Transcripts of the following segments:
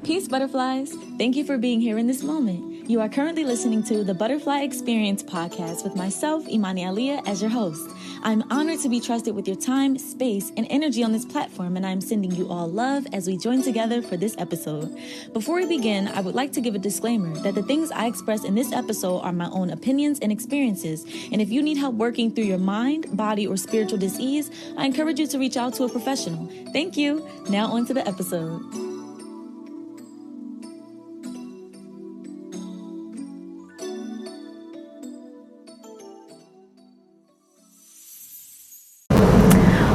Peace, butterflies. Thank you for being here in this moment. You are currently listening to the Butterfly Experience podcast with myself, Imani Aliyah, as your host. I'm honored to be trusted with your time, space, and energy on this platform, and I'm sending you all love as we join together for this episode. Before we begin, I would like to give a disclaimer that the things I express in this episode are my own opinions and experiences, and if you need help working through your mind, body, or spiritual disease, I encourage you to reach out to a professional. Thank you. Now on to the episode.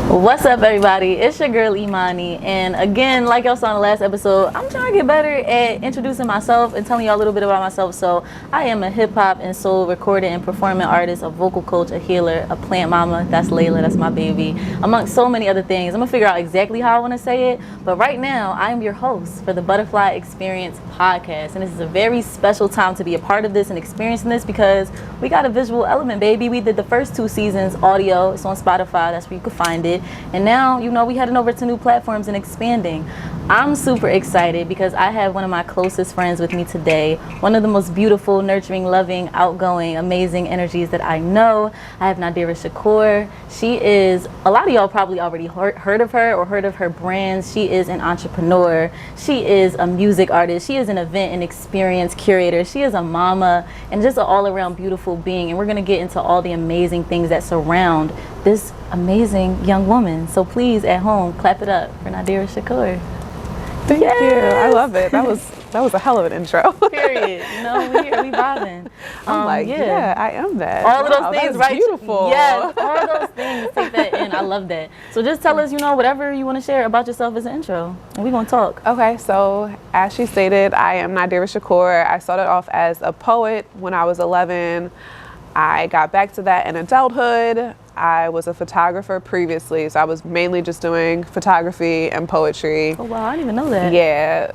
What's up, everybody? It's your girl Imani, and again, like y'all saw in the last episode, I'm trying to get better at introducing myself and telling y'all a little bit about myself. So I am a hip-hop and soul recording and performing artist, a vocal coach, a healer, a plant mama. That's Layla, that's my baby, amongst so many other things. I'm gonna figure out exactly how I want to say it, but right now I am your host for the Butterfly Experience podcast, and this is a very special time to be a part of this and experiencing this because we got a visual element, baby. We did the first 2 seasons audio. It's on Spotify, that's where you can find it. And now, you know, we heading over to new platforms and expanding. I'm super excited because I have one of my closest friends with me today. One of the most beautiful, nurturing, loving, outgoing, amazing energies that I know. I have Nadirah Shakur. She is, a lot of y'all probably already heard of her or heard of her brands. She is an entrepreneur. She is a music artist. She is an event and experience curator. She is a mama and just an all-around beautiful being. And we're going to get into all the amazing things that surround this amazing young woman. So please, at home, clap it up for Nadirah Shakur. Thank you. I love it. That was a hell of an intro. Period. You know, we here, we vibing. I'm like, yeah, I am that. All of those things, right? Beautiful. Yes, all of those things. Take that in. I love that. So just tell us, you know, whatever you want to share about yourself as an intro, and we're gonna talk. Okay, so as she stated, I am Nadirah Shakur. I started off as a poet when I was 11. I got back to that in adulthood. I was a photographer previously, so I was mainly just doing photography and poetry. Oh wow, I didn't even know that. Yeah,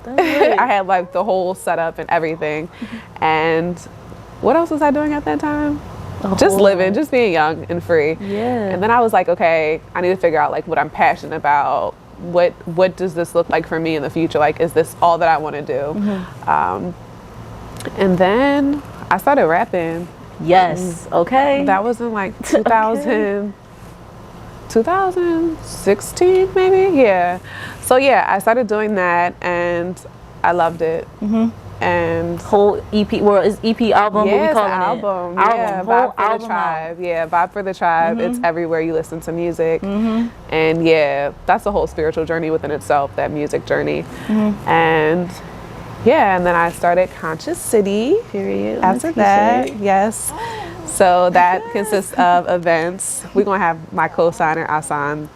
I had like the whole setup and everything. And what else was I doing at that time? Just living, just being young and free. Yeah. And then I was like, okay, I need to figure out like what I'm passionate about. What does this look like for me in the future? Like, is this all that I want to do? And then I started rapping. Yes. Okay. That was in like 2016 maybe. Yeah. So yeah, I started doing that and I loved it. And whole EP, well, is EP album? Yeah, what we calling album. It? Yeah, Vibe for the Tribe. Yeah, Vibe for the Tribe. It's everywhere you listen to music. And yeah, that's a whole spiritual journey within itself, that music journey. And yeah, and then I started Conscious City. Period. After that, yes. So that consists of events. We're gonna have my co-signer Ahsana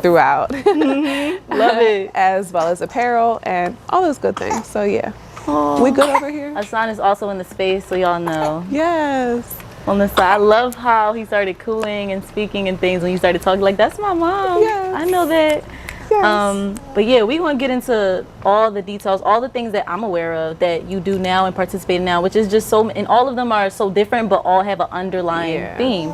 throughout. Love it. As well as apparel and all those good things. So yeah, we good over here. Ahsana is also in the space, so y'all know. Yes. On the side, I love how he started cooing and speaking and things when you started talking. Like, that's my mom. Yes. I know that. Yes. But yeah, we want to get into all the details, all the things that I'm aware of that you do now and participate in now, which is just so, and all of them are so different, but all have an underlying theme.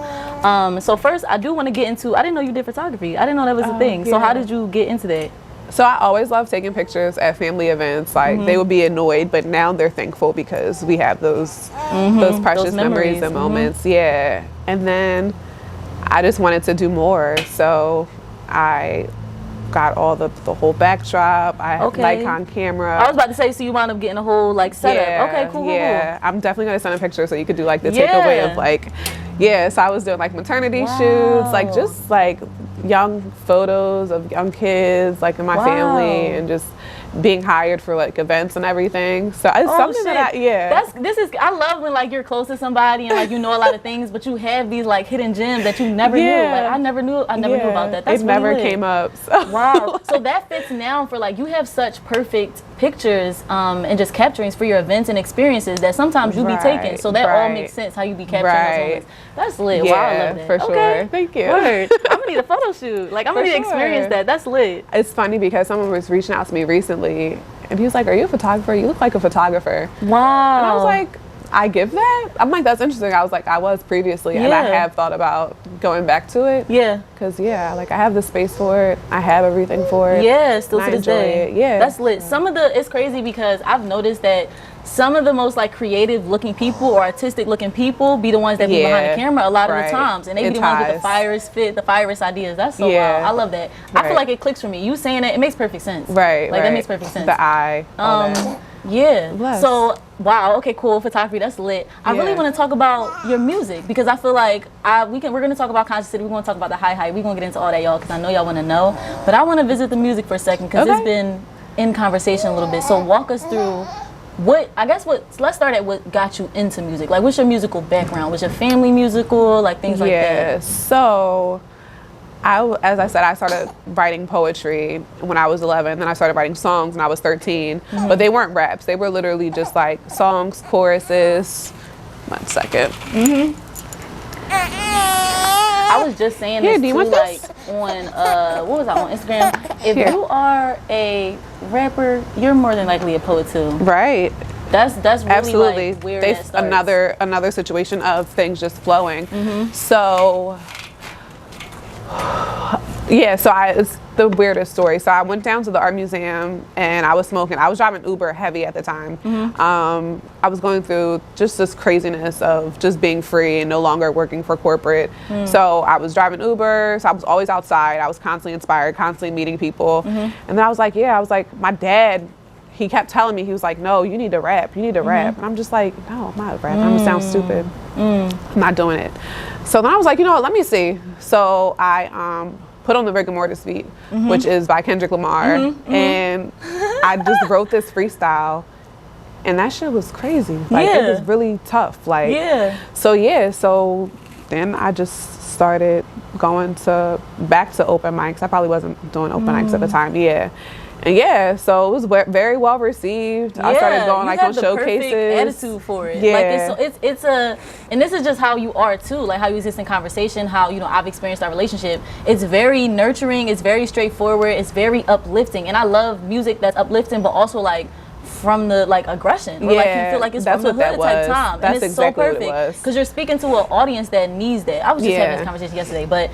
So first, I do want to get into, I didn't know you did photography. I didn't know that was a thing. So how did you get into that? So I always loved taking pictures at family events. Like they would be annoyed, but now they're thankful because we have those precious memories and moments. Yeah. And then I just wanted to do more. So I got all the whole backdrop. I have Nikon camera. I was about to say, so you wound up getting a whole like setup. Yeah, Okay, cool. Yeah, I'm definitely gonna send a picture so you could do like the takeaway of like, so I was doing like maternity shoots, like just like young photos of young kids like in my family and just being hired for like events and everything. So it's something that I love when like you're close to somebody and like you know a lot of things, but you have these like hidden gems that you never knew. Like I never knew about that. That's it never really came up. So. Wow. So that fits now for like you have such perfect pictures and just capturings for your events and experiences that sometimes you be taking. So that all makes sense how you be capturing those moments. That's lit. Yeah, wow, I love that. For sure. Thank you. Word. I'm gonna need a photo shoot. Like I'm gonna need to experience that. That's lit. It's funny because someone was reaching out to me recently and he was like, "Are you a photographer? You look like a photographer." Wow. And I was like, I give that. I'm like, that's interesting. I was like, I was previously, and I have thought about going back to it. Yeah. Because, like, I have the space for it. I have everything for it. Yeah, still to this day. Yeah. That's lit. It's crazy because I've noticed that some of the most, like, creative looking people or artistic looking people be the ones that be behind the camera a lot of the times. And they be the ones with the firest ideas. That's so wild. I love that. I feel like it clicks for me. You saying it makes perfect sense. Right. Like, that makes perfect sense. The eye. Yeah. Bless. So, wow. Okay, cool. Photography. That's lit. I really want to talk about your music because I feel like we're going to talk about conscious city. We're going to talk about the high. We're going to get into all that, y'all, because I know y'all want to know. But I want to visit the music for a second because it's been in conversation a little bit. So walk us through let's start at what got you into music. Like, what's your musical background? Was your family musical? Like, things like that? Yeah. So, as I said, I started writing poetry when I was 11. Then I started writing songs when I was 13. But they weren't raps. They were literally just like songs, choruses. 1 second. I was just saying this too, like on what was I on Instagram? If you are a rapper, you're more than likely a poet too. Right. That's really absolutely like where that starts. Another situation of things just flowing. So. Yeah, so it's the weirdest story. So I went down to the art museum and I was smoking. I was driving Uber heavy at the time. I was going through just this craziness of just being free and no longer working for corporate. So I was driving Uber, so I was always outside. I was constantly inspired, constantly meeting people. And then I was like, my dad, he kept telling me, he was like, no, you need to rap, you need to rap. And I'm just like, no, I'm not rapping, I'm gonna sound stupid. I'm not doing it. So then I was like, you know what, let me see. So I put on the Rigor Mortis beat, which is by Kendrick Lamar. And I just wrote this freestyle and that shit was crazy. Like it was really tough. Like, so then I just started going back to open mics. I probably wasn't doing open mics at the time. And so it was very well received. I started going like on showcases. Attitude for it. Like it's and this is just how you are too, like how you exist in conversation, how, you know, I've experienced our relationship. It's very nurturing, it's very straightforward, it's very uplifting. And I love music that's uplifting, but also like from the like aggression, or like you feel like it's from the hood type time. That's and it's exactly so perfect because you're speaking to an audience that needs that. I was just having this conversation yesterday, but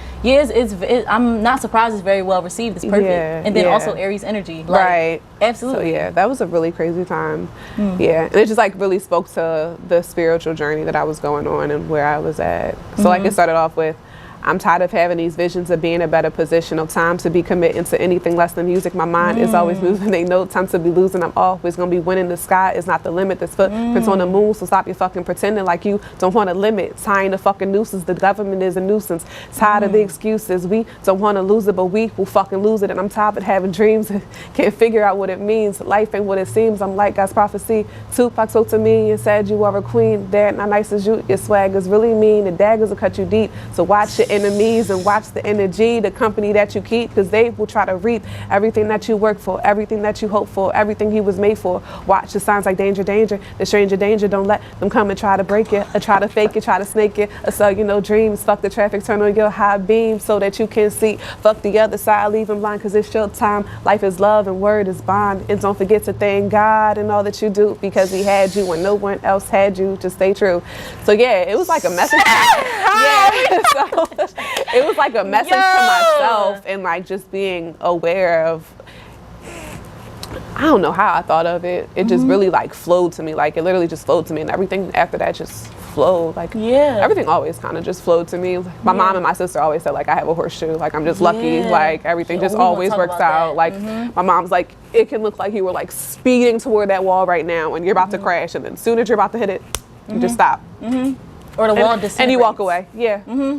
I'm not surprised it's very well received. It's perfect. And then also Aries energy, like, absolutely. So that was a really crazy time. And it just like really spoke to the spiritual journey that I was going on and where I was at. So like it started off with, I'm tired of having these visions of being in a better position. No time to be committing to anything less than music. My mind is always moving. Ain't no time to be losing. I'm always gonna be winning. The sky is not the limit. There's footprints on the moon. So stop your fucking pretending like you don't want to limit. Tying the fucking nooses. The government is a nuisance. Tired of the excuses. We don't want to lose it, but we will fucking lose it. And I'm tired of having dreams. Can't figure out what it means. Life ain't what it seems. I'm like God's prophecy. Tupac spoke to me and said you are a queen. Dad, not nice as you. Your swag is really mean. The daggers will cut you deep. So watch it. Enemies and watch the energy, the company that you keep, because they will try to reap everything that you work for, everything that you hope for, everything you was made for. Watch the signs like danger, danger, the stranger danger. Don't let them come and try to break you, or try to fake it, try to snake it, or sell you no dreams. Fuck the traffic, turn on your high beam so that you can see. Fuck the other side, leave them blind, because it's your time. Life is love and word is bond. And don't forget to thank God and all that you do, because he had you when no one else had you. To stay true. So it was like a message. So it was like a message to myself and like just being aware of, I don't know how I thought of it. It just really like flowed to me. Like it literally just flowed to me, and everything after that just flowed. Like everything always kind of just flowed to me. My mom and my sister always said like I have a horseshoe. Like I'm just lucky. Like everything just always works out. Like my mom's like, it can look like you were like speeding toward that wall right now and you're about to crash, and then as soon as you're about to hit it, you just stop. Or the wall disintegrates. And you walk away.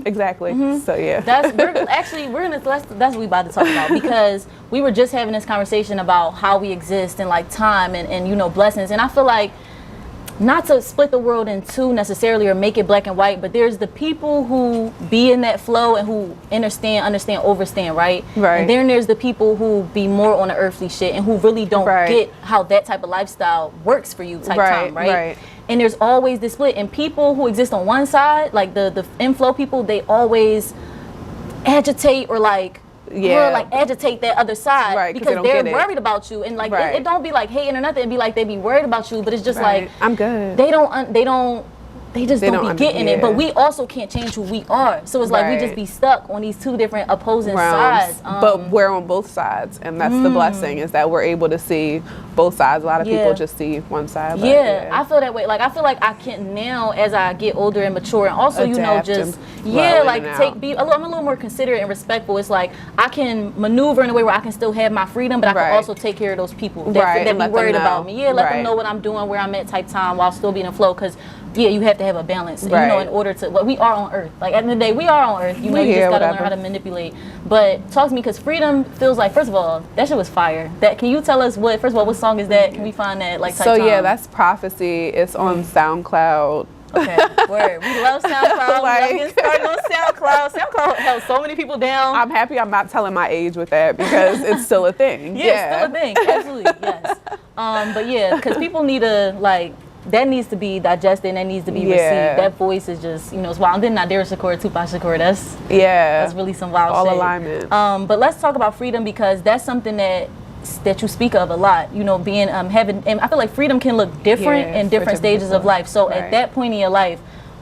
Exactly. So that's what we about to talk about, because we were just having this conversation about how we exist and like time and you know, blessings. And I feel like, not to split the world in two necessarily or make it black and white, but there's the people who be in that flow and who understand, overstand, right? And then there's the people who be more on the earthly shit and who really don't get how that type of lifestyle works for you type time, right? And there's always this split, and people who exist on one side, like the inflow people, they always agitate or like like agitate that other side, right, because they're worried about you, and like it don't be like hating or nothing. It'd be like they be worried about you, but it's just like I'm good. They just don't be getting it. But we also can't change who we are. So it's like we just be stuck on these two different opposing sides. But we're on both sides, and that's the blessing, is that we're able to see both sides. A lot of people just see one side. But I feel that way. Like I feel like I can now, as I get older and mature, and also adapt, just like I'm a little more considerate and respectful. It's like I can maneuver in a way where I can still have my freedom, but I can also take care of those people that be worried about me. Let them know what I'm doing, where I'm at type time, while still being in flow. Because you have to have a balance, in order to, we are on earth. Like, at the end of the day, we are on earth. You just gotta learn how to manipulate. But talk to me, because freedom feels like, first of all, that shit was fire. Can you tell us what song is that? Can we find that, like, type time? That's Prophecy. It's on SoundCloud. Okay, word. We love SoundCloud. We love getting started on SoundCloud. SoundCloud held so many people down. I'm happy I'm not telling my age with that, because it's still a thing. It's still a thing. Absolutely, yes. But because people need to, like, that needs to be digested and that needs to be received. That voice is just, it's wild. And then Nadirah Shakur, Tupac Shakur, that's really some wild all shit. Alignment. But let's talk about freedom, because that's something that you speak of a lot, being having, and I feel like freedom can look different in different stages of life. So at that point in your life,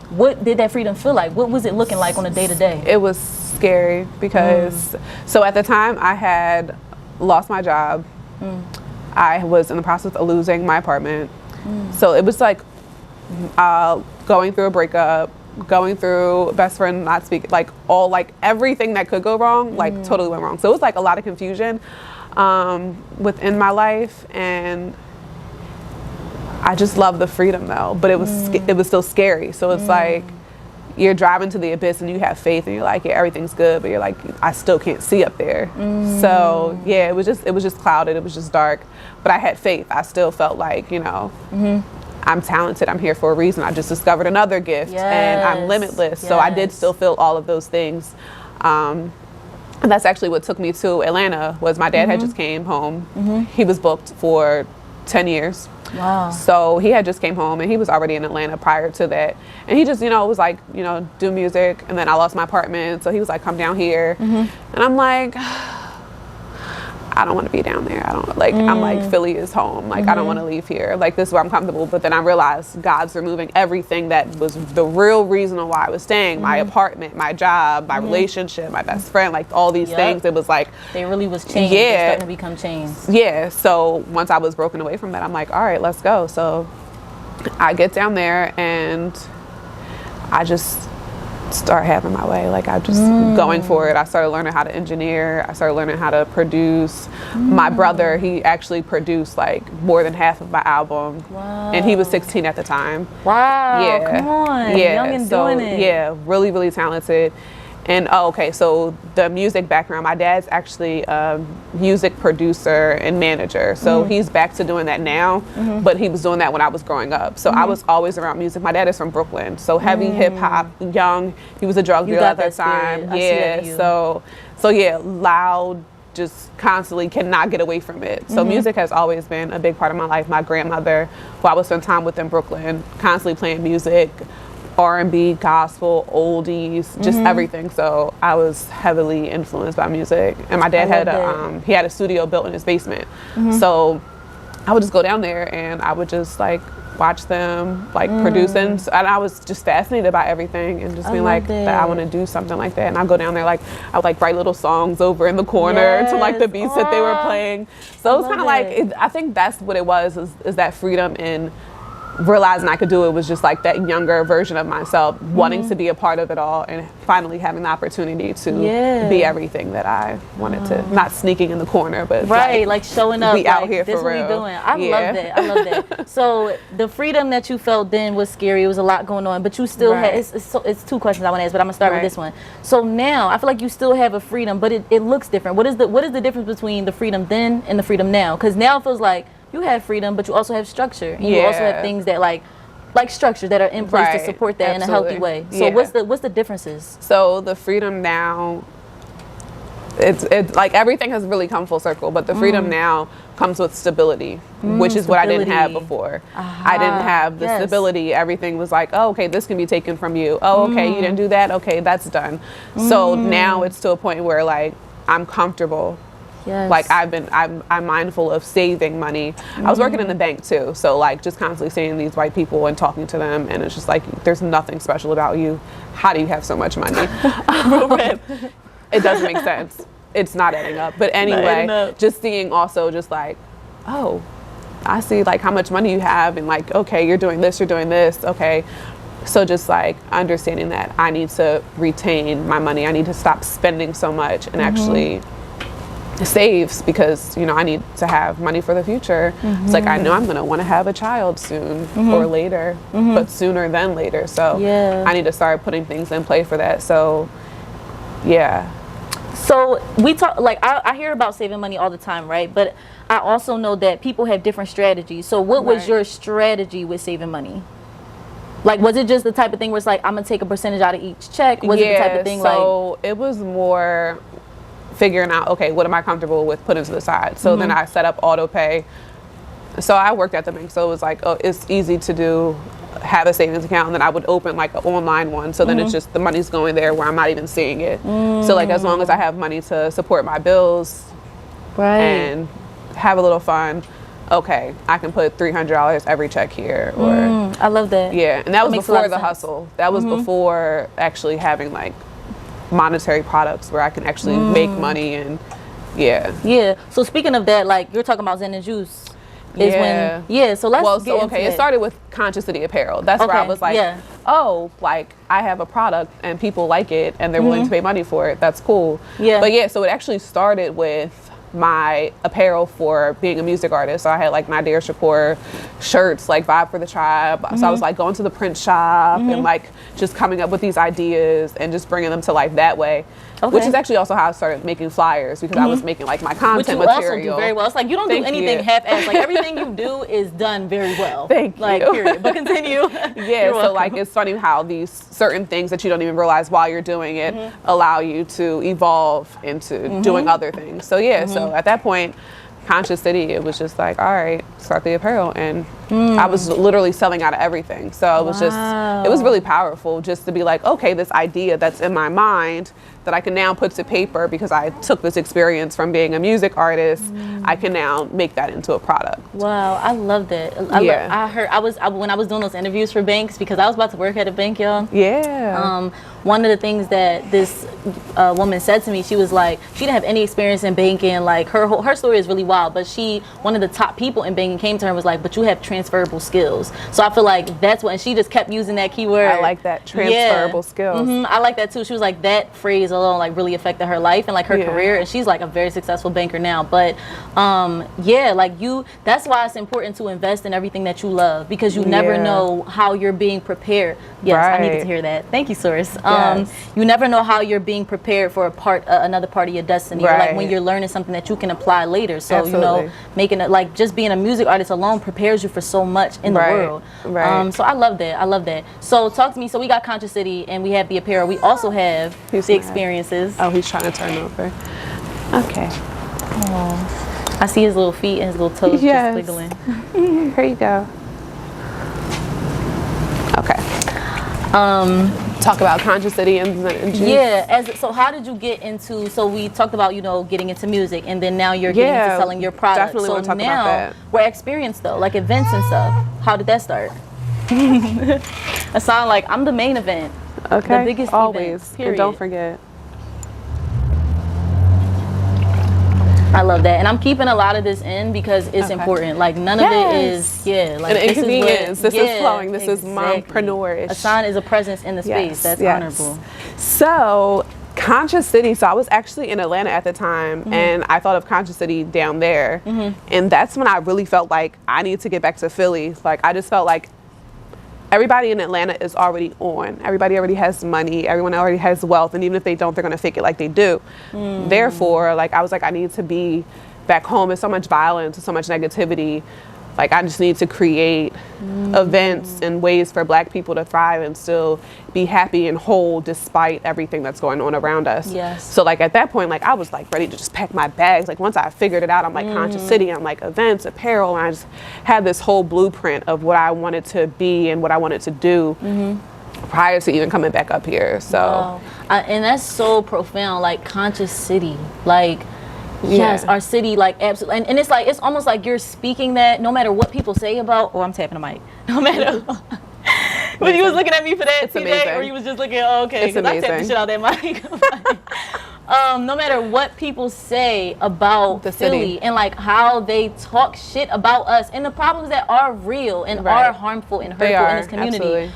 what did that freedom feel like? What was it looking like on a day-to-day? It was scary, because so at the time I had lost my job. I was in the process of losing my apartment. So it was like going through a breakup, going through best friend not speaking, like everything that could go wrong, like totally went wrong. So it was like a lot of confusion within my life, and I just love the freedom though. But it was still scary. So it's like you're driving to the abyss and you have faith and you're like, everything's good, but you're like, I still can't see up there. So it was just clouded. It was just dark. But I had faith. I still felt like, I'm talented. I'm here for a reason. I just discovered another gift, and I'm limitless. So I did still feel all of those things. And that's actually what took me to Atlanta. Was my dad had just came home. He was booked for 10 years. Wow. So he had just came home, and he was already in Atlanta prior to that. And he just, was like, do music. And then I lost my apartment. So he was like, come down here. And I'm like, I don't want to be down there. I don't like, I'm like, Philly is home. Like, I don't want to leave here. Like, this is where I'm comfortable. But then I realized God's removing everything that was the real reason why I was staying. My apartment, my job, my relationship, my best friend, like all these things. It was like, they really was changed. They're starting to become changed. Yeah. So once I was broken away from that, I'm like, all right, let's go. So I get down there and I just start having my way. Like, I just going for it. I started learning how to engineer. I started learning how to produce. My brother, he actually produced like more than half of my album. Wow. And he was 16 at the time. Wow. Yeah. Come on. Young and doing it. Yeah, really, really talented. And so the music background, my dad's actually a music producer and manager. So he's back to doing that now, but he was doing that when I was growing up. So I was always around music. My dad is from Brooklyn, so heavy hip hop, young. He was a drug dealer at that time. So loud, just constantly cannot get away from it. So music has always been a big part of my life. My grandmother, who I would spend time with in Brooklyn, constantly playing music. R&B, gospel, oldies, just everything. So I was heavily influenced by music. And my dad had a studio built in his basement. So I would just go down there and I would just like watch them like producing. And I was just fascinated by everything and just being like, I want to do something like that. And I'd go down there, like I would like write little songs over in the corner to like the beats that they were playing. So it was kind of like, I think that's what it was, is that freedom in realizing I could do it. Was just like that younger version of myself wanting to be a part of it all, and finally having the opportunity to be everything that I wanted to. Not sneaking in the corner, but like showing up, be out here for real. This is what we doing. I love that. So the freedom that you felt then was scary. It was a lot going on, but you still had. It's two questions I want to ask, but I'm gonna start with this one. So now I feel like you still have a freedom, but it looks different. What is the difference between the freedom then and the freedom now? Because now it feels like you have freedom, but you also have structure. And you also have things that like structures that are in place to support that in a healthy way. So what's the differences? So the freedom now, it's like everything has really come full circle, but the freedom now comes with stability, which is what I didn't have before. I didn't have the stability. Everything was like, oh, okay, this can be taken from you. Oh, okay, you didn't do that. Okay, that's done. So now it's to a point where like I'm comfortable. Yes. Like I'm mindful of saving money. I was working in the bank too, so like just constantly seeing these white people and talking to them, and it's just like, there's nothing special about you. How do you have so much money? It doesn't make sense. It's not adding up. But anyway, just seeing also just like, oh, I see like how much money you have, and like, okay, you're doing this, okay. So just like understanding that I need to retain my money. I need to stop spending so much and actually saves, because you know I need to have money for the future. It's like I know I'm gonna want to have a child soon or later, but sooner than later. So I need to start putting things in play for that. So yeah. So we talk, like I hear about saving money all the time, right? But I also know that people have different strategies. So what was your strategy with saving money? Like, was it just the type of thing where it's like, I'm gonna take a percentage out of each check? Was it the type of thing so it was more figuring out, okay, what am I comfortable with putting to the side? So then I set up auto pay. So I worked at the bank, so it was like, oh, it's easy to do, have a savings account, and then I would open like an online one. So then it's just the money's going there where I'm not even seeing it. So like as long as I have money to support my bills and have a little fun, okay, I can put $300 every check here. Or I love that. Yeah, and that was before the hustle. That was before actually having like monetary products where I can actually make money. And yeah. So speaking of that, like you're talking about Zen and Juice is when so let's get into it started with Conscious City apparel. That's where I was like, oh, like I have a product and people like it and they're willing to pay money for it. That's cool. But so it actually started with my apparel for being a music artist. So I had like Nadirah Shakur shirts, like Vibe for the Tribe. So I was like going to the print shop and like just coming up with these ideas and just bringing them to life that way. Which is actually also how I started making flyers, because I was making like my content material. Which you also do very well. It's like you don't do anything half-assed. Like everything you do is done very well. Thank you. Like period. But continue. So like it's funny how these certain things that you don't even realize while you're doing it allow you to evolve into doing other things. So so at that point, Conscious City, it was just like, all right, start the apparel. And I was literally selling out of everything. So it was just, it was really powerful just to be like, okay, this idea that's in my mind that I can now put to paper because I took this experience from being a music artist, I can now make that into a product. Wow, I love that. When I was doing those interviews for banks, because I was about to work at a bank, y'all. One of the things that this woman said to me, she was like, she didn't have any experience in banking. Like her story is really wild, but one of the top people in banking came to her and was like, but you have transferable skills. So I feel like that's what, and she just kept using that keyword. I like that, transferable skills. I like that too. She was like, that phrase alone like really affected her life and like her career, and she's like a very successful banker now. But like that's why it's important to invest in everything that you love, because you never know how you're being prepared. I needed to hear that. Thank you, Source. You never know how you're being prepared for another part of your destiny, or like when you're learning something that you can apply later. So you know, making it like just being a music artist alone prepares you for so much in the world. So I love that. So talk to me. So we got Conscious City and we have the apparel. We also have the experiences. Oh, he's trying to turn over. Okay. Oh, I see his little feet and his little toes just wiggling. Here you go. Okay. Talk about Conscious City and Juice. So how did you get into, so we talked about, getting into music, and then now you're getting into selling your product. Definitely want to talk about that. We're experienced though, like events and stuff. How did that start? It sounds like I'm the main event. Okay. The biggest always. event, period. And don't forget. I love that, and I'm keeping a lot of this in because it's important. Like none of it is like an inconvenience. This is Flowing. This is mompreneur-ish. Ahsana is a presence in the space. That's honorable. So Conscious City. So I was actually in Atlanta at the time, and I thought of Conscious City down there, and that's when I really felt like I need to get back to Philly. Like I just felt like everybody in Atlanta is already on. Everybody already has money. Everyone already has wealth. And even if they don't, they're going to fake it like they do. Therefore, like, I was like, I need to be back home. There's so much violence and so much negativity. Like, I just need to create events and ways for Black people to thrive and still be happy and whole despite everything that's going on around us. So, like, at that point, like, I was, like, ready to just pack my bags. Like, once I figured it out, I'm like, Conscious City. I'm like, events, apparel. And I just had this whole blueprint of what I wanted to be and what I wanted to do prior to even coming back up here. So And that's so profound, like conscious city, like yes, our city, like absolutely. And it's like, it's almost like you're speaking that no matter what people say about, I'm tapping the mic, no matter when you was looking at me for that, TJ, or you was just looking, okay, because I tapped the shit out that mic. No matter what people say about the Philly city, and like how they talk shit about us and the problems that are real and are harmful and hurtful in this community. Absolutely.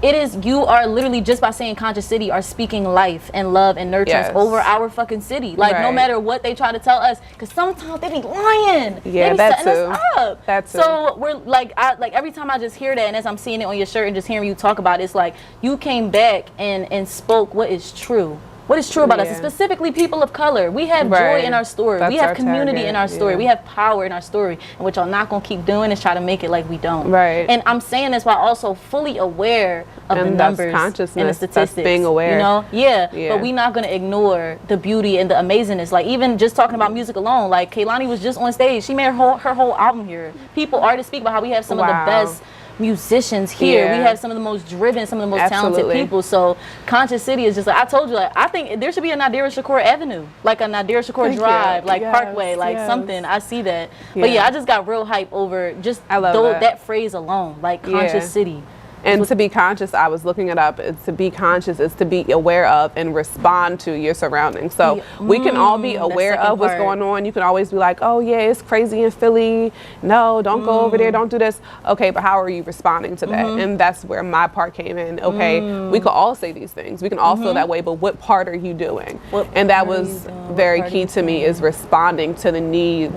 It is, you are literally, just by saying conscious city, are speaking life and love and nurturance over our fucking city. Like no matter what they try to tell us, because sometimes they be lying. Yeah, they be that's setting us up. That's so we're like, like every time I just hear that, and as I'm seeing it on your shirt and just hearing you talk about it, it's like you came back and spoke what is true. What is true about us, specifically people of color. We have joy in our story. We have community in our story. We have power in our story. And what y'all not gonna keep doing is try to make it like we don't. Right. And I'm saying this while also fully aware of the numbers and the statistics. That's being aware. You know? Yeah. But we not gonna ignore the beauty and the amazingness. Like even just talking about music alone, like Kehlani was just on stage. She made her whole album here. Artists speak about how we have some of the best musicians here. We have some of the most driven, some of the most talented people. So conscious city is just like, I told you, like I think there should be a Nadirah Shakur Avenue, like a Nadirah Shakur Drive, like Parkway, like something. I see that. But I just got real hype over just that phrase alone, like conscious city. And to be conscious, I was looking it up. To be conscious is to be aware of and respond to your surroundings. So we can all be aware of what's going on. You can always be like, oh yeah, it's crazy in Philly. No, don't go over there. Don't do this. Okay, but how are you responding to that? And that's where my part came in. Okay, we could all say these things. We can all feel that way, but what part are you doing? And that was very key to me, is responding to the needs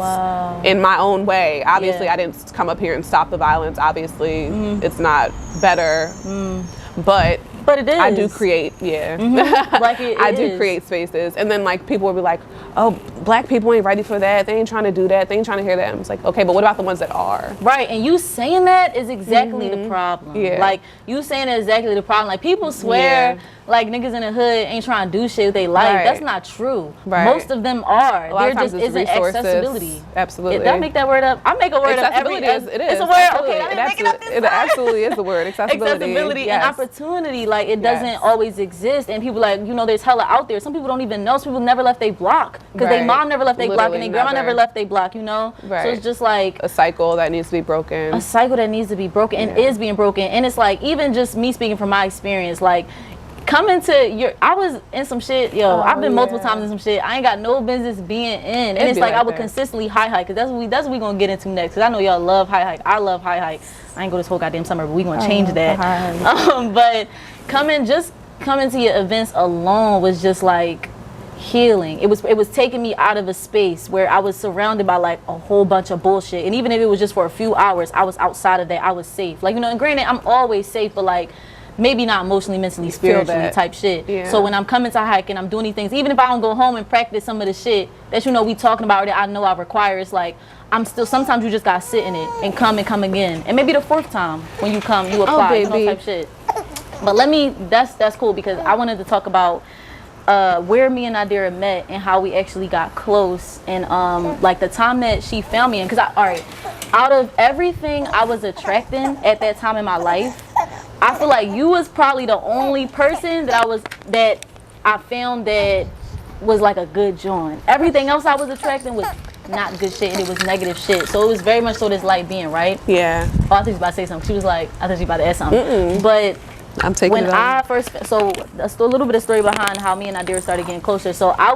in my own way. Obviously, I didn't come up here and stop the violence. Obviously, it's not better, but it is. I do create, like I do create spaces, and then like people will be like, oh, black people ain't ready for that. They ain't trying to do that. They ain't trying to hear that. And it's like, okay, but what about the ones that are? Right, and you saying that is exactly the problem. Like you saying that is exactly the problem. Like people swear like niggas in the hood ain't trying to do shit with their life. That's not true. Most of them are. There just isn't accessibility. Absolutely. Did I make that word up? I make a word up every it is. It's a word. Absolutely. Okay, I didn't make it up this time. It absolutely is a word. Accessibility and opportunity. Like it doesn't always exist, and people like, you know, there's hella out there. Some people don't even know. Some people never left their block because their mom never left their block and their grandma never left their block. You know. So it's just like a cycle that needs to be broken. A cycle that needs to be broken and is being broken. And it's like, even just me speaking from my experience, like coming to I was in some shit, I've been multiple times in some shit I ain't got no business being in, and it's like I would consistently high hike, because that's what we gonna get into next, because I know y'all love high hike. I love high hike. I ain't go this whole goddamn summer, but we gonna change that. But coming to your events alone was just like healing. It was taking me out of a space where I was surrounded by like a whole bunch of bullshit, and even if it was just for a few hours, I was outside of that. I was safe, like, you know, and granted I'm always safe, but like maybe not emotionally, mentally, spiritually type shit. So when I'm coming to hike and I'm doing these things, even if I don't go home and practice some of the shit that, you know, we talking about that I know I require, it's like I'm still, sometimes you just gotta sit in it and come again, and maybe the fourth time when you come you apply, you know, type shit. But that's cool, because I wanted to talk about where me and Nadirah met and how we actually got close, and like the time that she found me in, because out of everything I was attracting at that time in my life, I feel like you was probably the only person that I found that was like a good joint. Everything else I was attracting was not good shit, and it was negative shit. So it was very much so this light being, right? Yeah. Oh, I thought she was about to say something. She was like, I thought she was about to ask something. But I'm taking when I first, so a little bit of story behind how me and Nadirah started getting closer. So I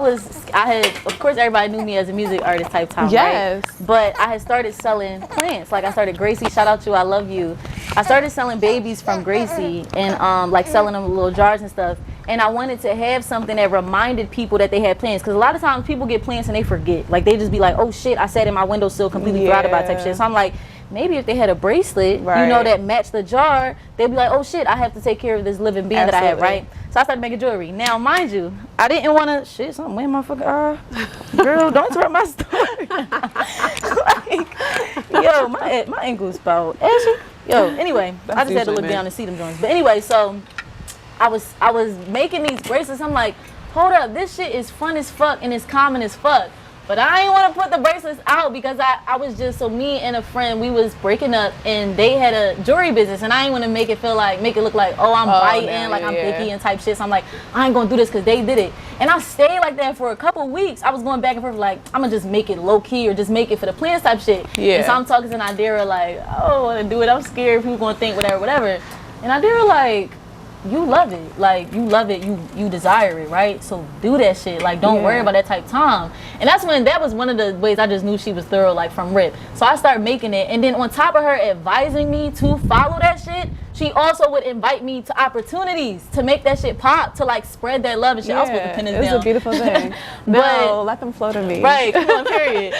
had, of course, everybody knew me as a music artist type time, right? But I had started selling plants. Like I started, Gracie, shout out to you, I love you. I started selling babies from Gracie, and like selling them little jars and stuff. And I wanted to have something that reminded people that they had plants, because a lot of times people get plants and they forget. Like they just be like, oh shit, I sat in my windowsill, completely forgot about type shit. So I'm like, maybe if they had a bracelet, you know, that matched the jar, they'd be like, oh shit, I have to take care of this living being that I have, right? So I started making jewelry. Now, mind you, I didn't want to, something weird, motherfucker. Girl, don't interrupt my story. Like, yo, my ankle's about ashy. Yo, anyway, I just had to look down and see them joints. But anyway, so I was making these bracelets. I'm like, hold up, this shit is fun as fuck and it's common as fuck. But I didn't want to put the bracelets out because I was just, so me and a friend, we was breaking up and they had a jewelry business and I didn't want to make it look like, oh, I'm biting, I'm picky and type shit. So I'm like, I ain't going to do this because they did it. And I stayed like that for a couple weeks. I was going back and forth like, I'm going to just make it low key or just make it for the plans type shit. Yeah. And so I'm talking to Nadirah like, I don't want to do it. I'm scared people going to think whatever. And Nadirah like, you love it. Like, you love it. You desire it, right? So do that shit. Like, don't worry about that type of time. And that was one of the ways I just knew she was thorough, like, from rip. So I started making it. And then on top of her advising me to follow that shit, she also would invite me to opportunities to make that shit pop, to like spread that love and shit. I was supposed to pin this down. It's a beautiful thing. No, let them flow to me. Right, come on, period.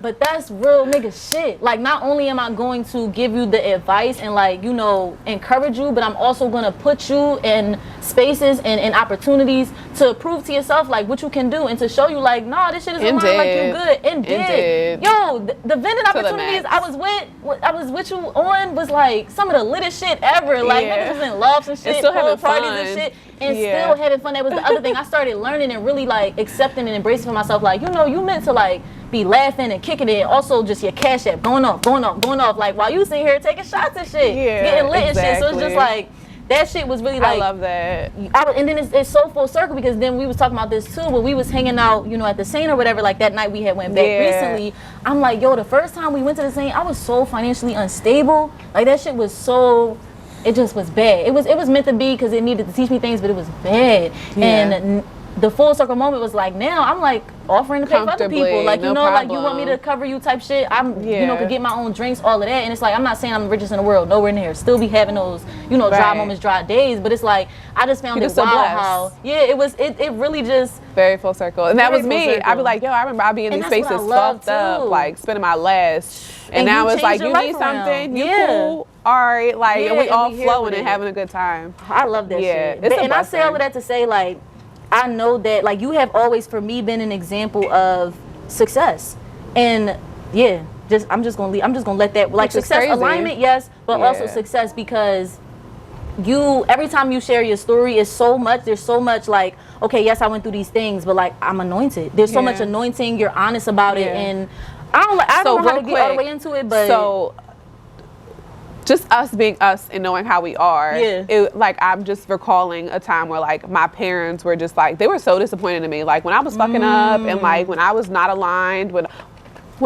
But that's real nigga shit. Like, not only am I going to give you the advice and like, you know, encourage you, but I'm also gonna put you in spaces and opportunities to prove to yourself like what you can do and to show you like, nah, this shit is aligned, like you're good. And did. Yo, the vending opportunities I was with you on was like some of the littest shit ever. Like niggas was in loves and shit, still having parties fun. and shit, and still having fun. That was the other thing. I started learning and really like accepting and embracing for myself. Like, you know, you meant to like be laughing and kicking it. Also, just your cash app going off. Like while you sitting here taking shots and shit, getting lit and shit. So it's just like that shit was really like. I love that. And then it's so full circle because then we was talking about this too. When we was hanging out, you know, at the Saint or whatever. Like that night we had went back recently. I'm like, yo, the first time we went to the Saint, I was so financially unstable. Like that shit was so. It just was bad. It was meant to be because it needed to teach me things, but it was bad. And the full circle moment was like, now I'm like offering to pay for other people. Like, you know, like you want me to cover you type shit. I'm, you know, could get my own drinks, all of that. And it's like, I'm not saying I'm the richest in the world, nowhere near. Still be having those, you know, dry moments, dry days. But it's like, I just found it wild how, it really just. Very full circle. And that was me. I'd be like, yo, I remember I'd be in these spaces fucked up, like spending my last. And now it's like, you need something, you cool. All right, like, and we all flowing and having a good time. I love that shit. And I say all of that to say, like, I know that, like, you have always, for me, been an example of success. And, I'm just gonna let that, like, success, alignment, yes, but also success because every time you share your story, there's so much, like, okay, yes, I went through these things, but, like, I'm anointed. There's so much anointing, you're honest about it, and I don't know how to get all the way into it, but. So, just us being us and knowing how we are. Like, I'm just recalling a time where, like, my parents were just, like, they were so disappointed in me. Like, when I was fucking up and, like, when I was not aligned, when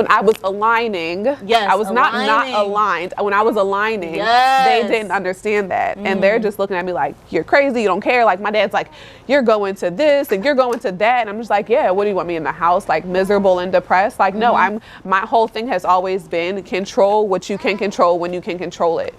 I was aligning, I was not aligned. When I was aligning, they didn't understand that. And they're just looking at me like, you're crazy, you don't care. Like, my dad's like, you're going to this and you're going to that. And I'm just like, yeah, what do you want me in the house? Like, miserable and depressed? Like, no, my whole thing has always been control what you can control when you can control it.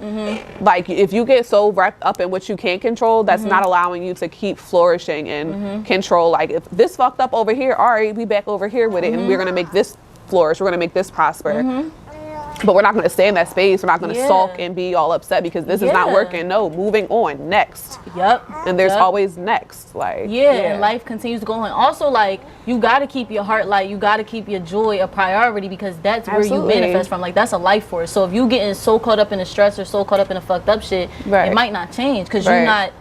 Like, if you get so wrapped up in what you can't control, that's not allowing you to keep flourishing and control. Like, if this fucked up over here, all right, we back over here with it and we're going to make this flourish, we're going to make this prosper. But we're not going to stay in that space. We're not going to sulk and be all upset because this is not working. No, moving on, next. And there's always next. Like, and life continues to go on. Also, like, you got to keep your heart light. You got to keep your joy a priority because that's where you manifest from. Like, that's a life force. So if you getting so caught up in the stress or so caught up in the fucked up shit, it might not change because you're not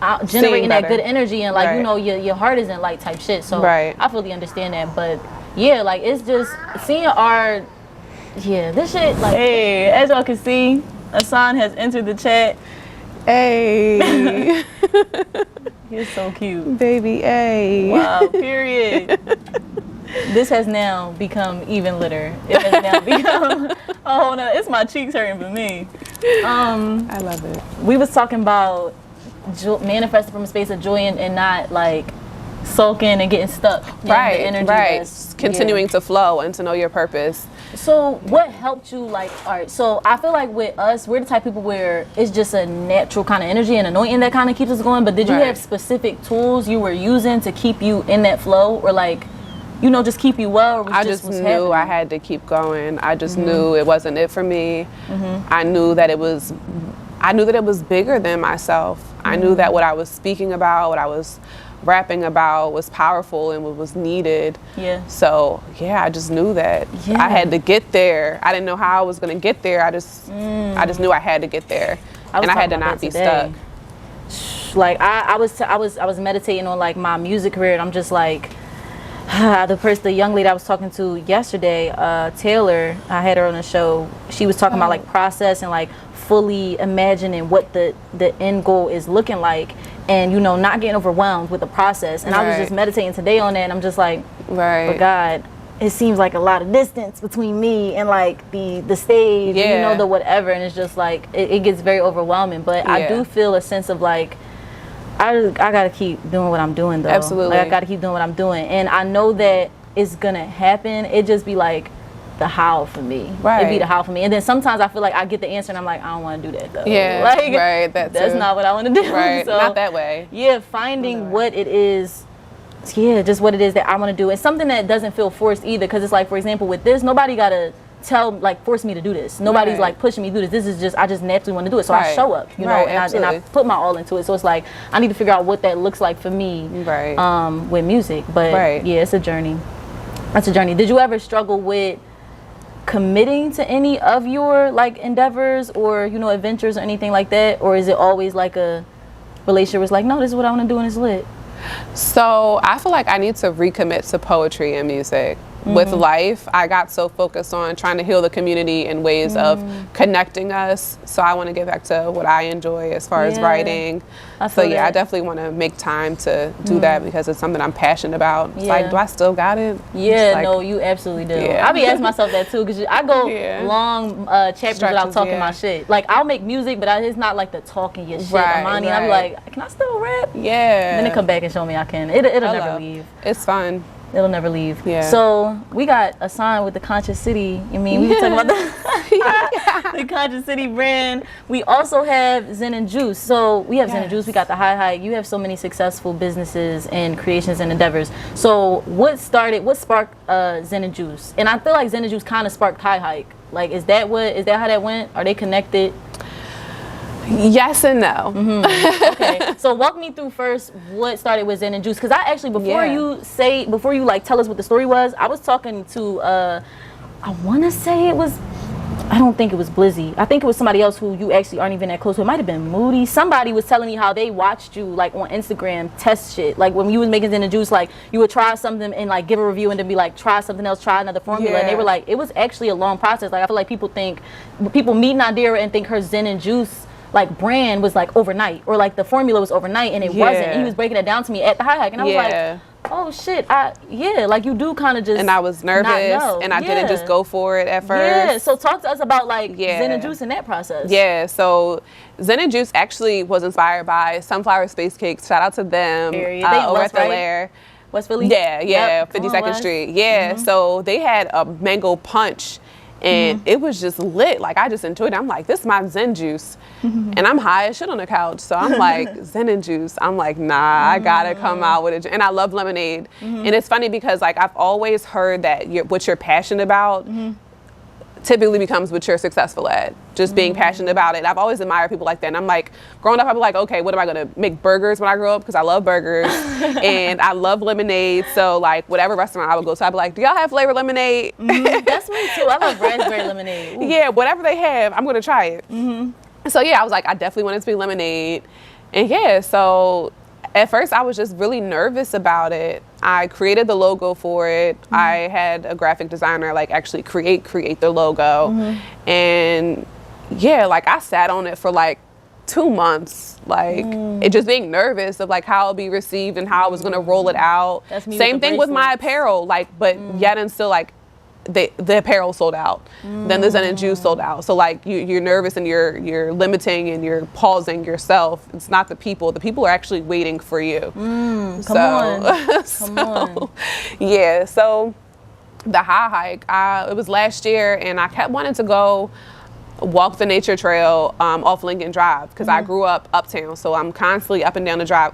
out generating that good energy and, like, you know, your heart isn't light type shit. So I fully understand that. But yeah, like, it's just seeing our this shit, like, hey, as y'all can see, Ahsana has entered the chat. Hey. He's so cute. Baby, hey. Wow, period. This has now become even litter. It has now become, oh no, it's my cheeks hurting for me. I love it. We was talking about manifesting from a space of joy and not, like, sulking and getting stuck in the energy. Continuing to flow and to know your purpose. So what helped you, like, all right, so I feel like with us, we're the type of people where it's just a natural kind of energy and anointing that kind of keeps us going, but did you have specific tools you were using to keep you in that flow or, like, you know, just keep you well? Or was I just knew I had to keep going. I just knew it wasn't it for me. I knew that it was bigger than myself. I knew that what I was speaking about, what I was rapping about was powerful and what was needed. So I just knew that I had to get there. I didn't know how I was going to get there. I just knew I had to get there, and I had to not be stuck. Like I was meditating on, like, my music career, and I'm just like, the young lady I was talking to yesterday, Taylor, I had her on the show. She was talking about like process and like fully imagining what the end goal is looking like, and you know, not getting overwhelmed with the process. And I was just meditating today on that, and I'm just like, but God, it seems like a lot of distance between me and like the stage, you know, the whatever, and it's just like it gets very overwhelming. But I do feel a sense of like, I gotta keep doing what I'm doing though. Absolutely. Like I gotta keep doing what I'm doing, and I know that it's gonna happen. It just be like the how for me. It'd be the how for me, and then sometimes I feel like I get the answer and I'm like, I don't want to do that though. Like that's not what I want to do. Right. So, not that way. Yeah, finding what it is. Yeah, just what it is that I want to do. It's something that doesn't feel forced either, because it's like, for example, with this, nobody gotta force me to do this. Nobody's like pushing me to do this. This is just, I just naturally want to do it. So I show up, you know, and I put my all into it. So it's like, I need to figure out what that looks like for me with music. But yeah, it's a journey. That's a journey. Did you ever struggle with committing to any of your like endeavors or, you know, adventures or anything like that? Or is it always like a relationship where it's like, no, this is what I want to do and it's lit? So I feel like I need to recommit to poetry and music. With life, I got so focused on trying to heal the community in ways of connecting us. So I want to get back to what I enjoy as far as writing. So yeah, I definitely want to make time to do that, because it's something I'm passionate about. It's like, do I still got it? Yeah, like, no, you absolutely do. I be asking myself that too, because I go long chapters without talking my shit. Like, I'll make music, but it's not like the talking your shit. Amani, I'll be like, can I still rap? Yeah. Then they come back and show me I can. It'll never leave. It's fun. It'll never leave. Yeah. So we got Ahsana with the Conscious City. I mean, we can talk about the Conscious City brand. We also have Zen and Juice. So we have Zen and Juice. We got the High Hike. You have so many successful businesses and creations and endeavors. So what sparked Zen and Juice? And I feel like Zen and Juice kind of sparked High Hike. Like, is that how that went? Are they connected? Yes and no. Okay, so walk me through first what started with Zen and Juice, because I actually, before you like tell us what the story was, I was talking to I want to say it was, I don't think it was Blizzy. I think it was somebody else who you actually aren't even that close to. It might have been Moody. Somebody was telling me how they watched you like on Instagram test shit. Like when you was making Zen and Juice, like you would try something and like give a review and then be like, try something else, try another formula. And they were like, it was actually a long process. Like I feel like people meet Nadirah and think her Zen and Juice like brand was like overnight, or like the formula was overnight, and it wasn't. He was breaking it down to me at the High Hike, and I was like, oh shit, like you do kind of just. And I was nervous, and I didn't just go for it at first. Yeah, so talk to us about like Zen and Juice in that process. Yeah, so Zen and Juice actually was inspired by Sunflower Space Cakes. Shout out to them over at the Lair. West Philly? Yeah, 52nd Street. Yeah, so they had a mango punch. And it was just lit. Like, I just enjoyed it. I'm like, this is my Zen Juice. And I'm high as shit on the couch. So I'm like, Zen and Juice. I'm like, nah, I gotta come out with it. And I love lemonade. And it's funny because, like, I've always heard that what you're passionate about typically becomes what you're successful at. Just being passionate about it. I've always admired people like that. And I'm like, growing up, I'm like, okay, what am I gonna make burgers when I grow up? Because I love burgers and I love lemonade. So like whatever restaurant I would go to, I'd be like, do y'all have flavored lemonade? That's me too. I love raspberry lemonade. Ooh. Yeah, whatever they have, I'm gonna try it. So yeah, I was like, I definitely wanted it to be lemonade. And yeah, so at first I was just really nervous about it. I created the logo for it. I had a graphic designer like actually create the logo. And yeah, like I sat on it for like 2 months, like it just being nervous of like how it'll be received and how I was gonna roll it out. Same thing with my apparel, like, but yet and still like the apparel sold out. Then the Zen and Juice sold out. So like you're nervous and you're limiting and you're pausing yourself. It's not the people. The people are actually waiting for you. Come on. Yeah. So the High Hike, it was last year, and I kept wanting to go walk the nature trail off Lincoln Drive, because I grew up uptown, so I'm constantly up and down the drive.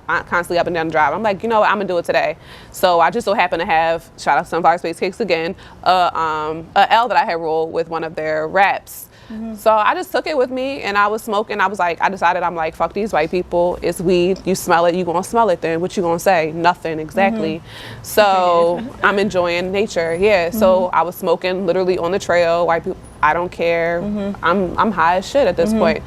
I'm like, you know what, I'm gonna do it today. So I just so happened to have, shout out to Sunflower Space Cakes again, a L that I had rolled with one of their wraps. So I just took it with me, and I was smoking. I decided, I'm like, fuck these white people. It's weed. You smell it, you gonna smell it then. What you gonna say? Nothing, exactly. So I'm enjoying nature, yeah. So I was smoking literally on the trail. White people, I don't care. I'm high as shit at this point.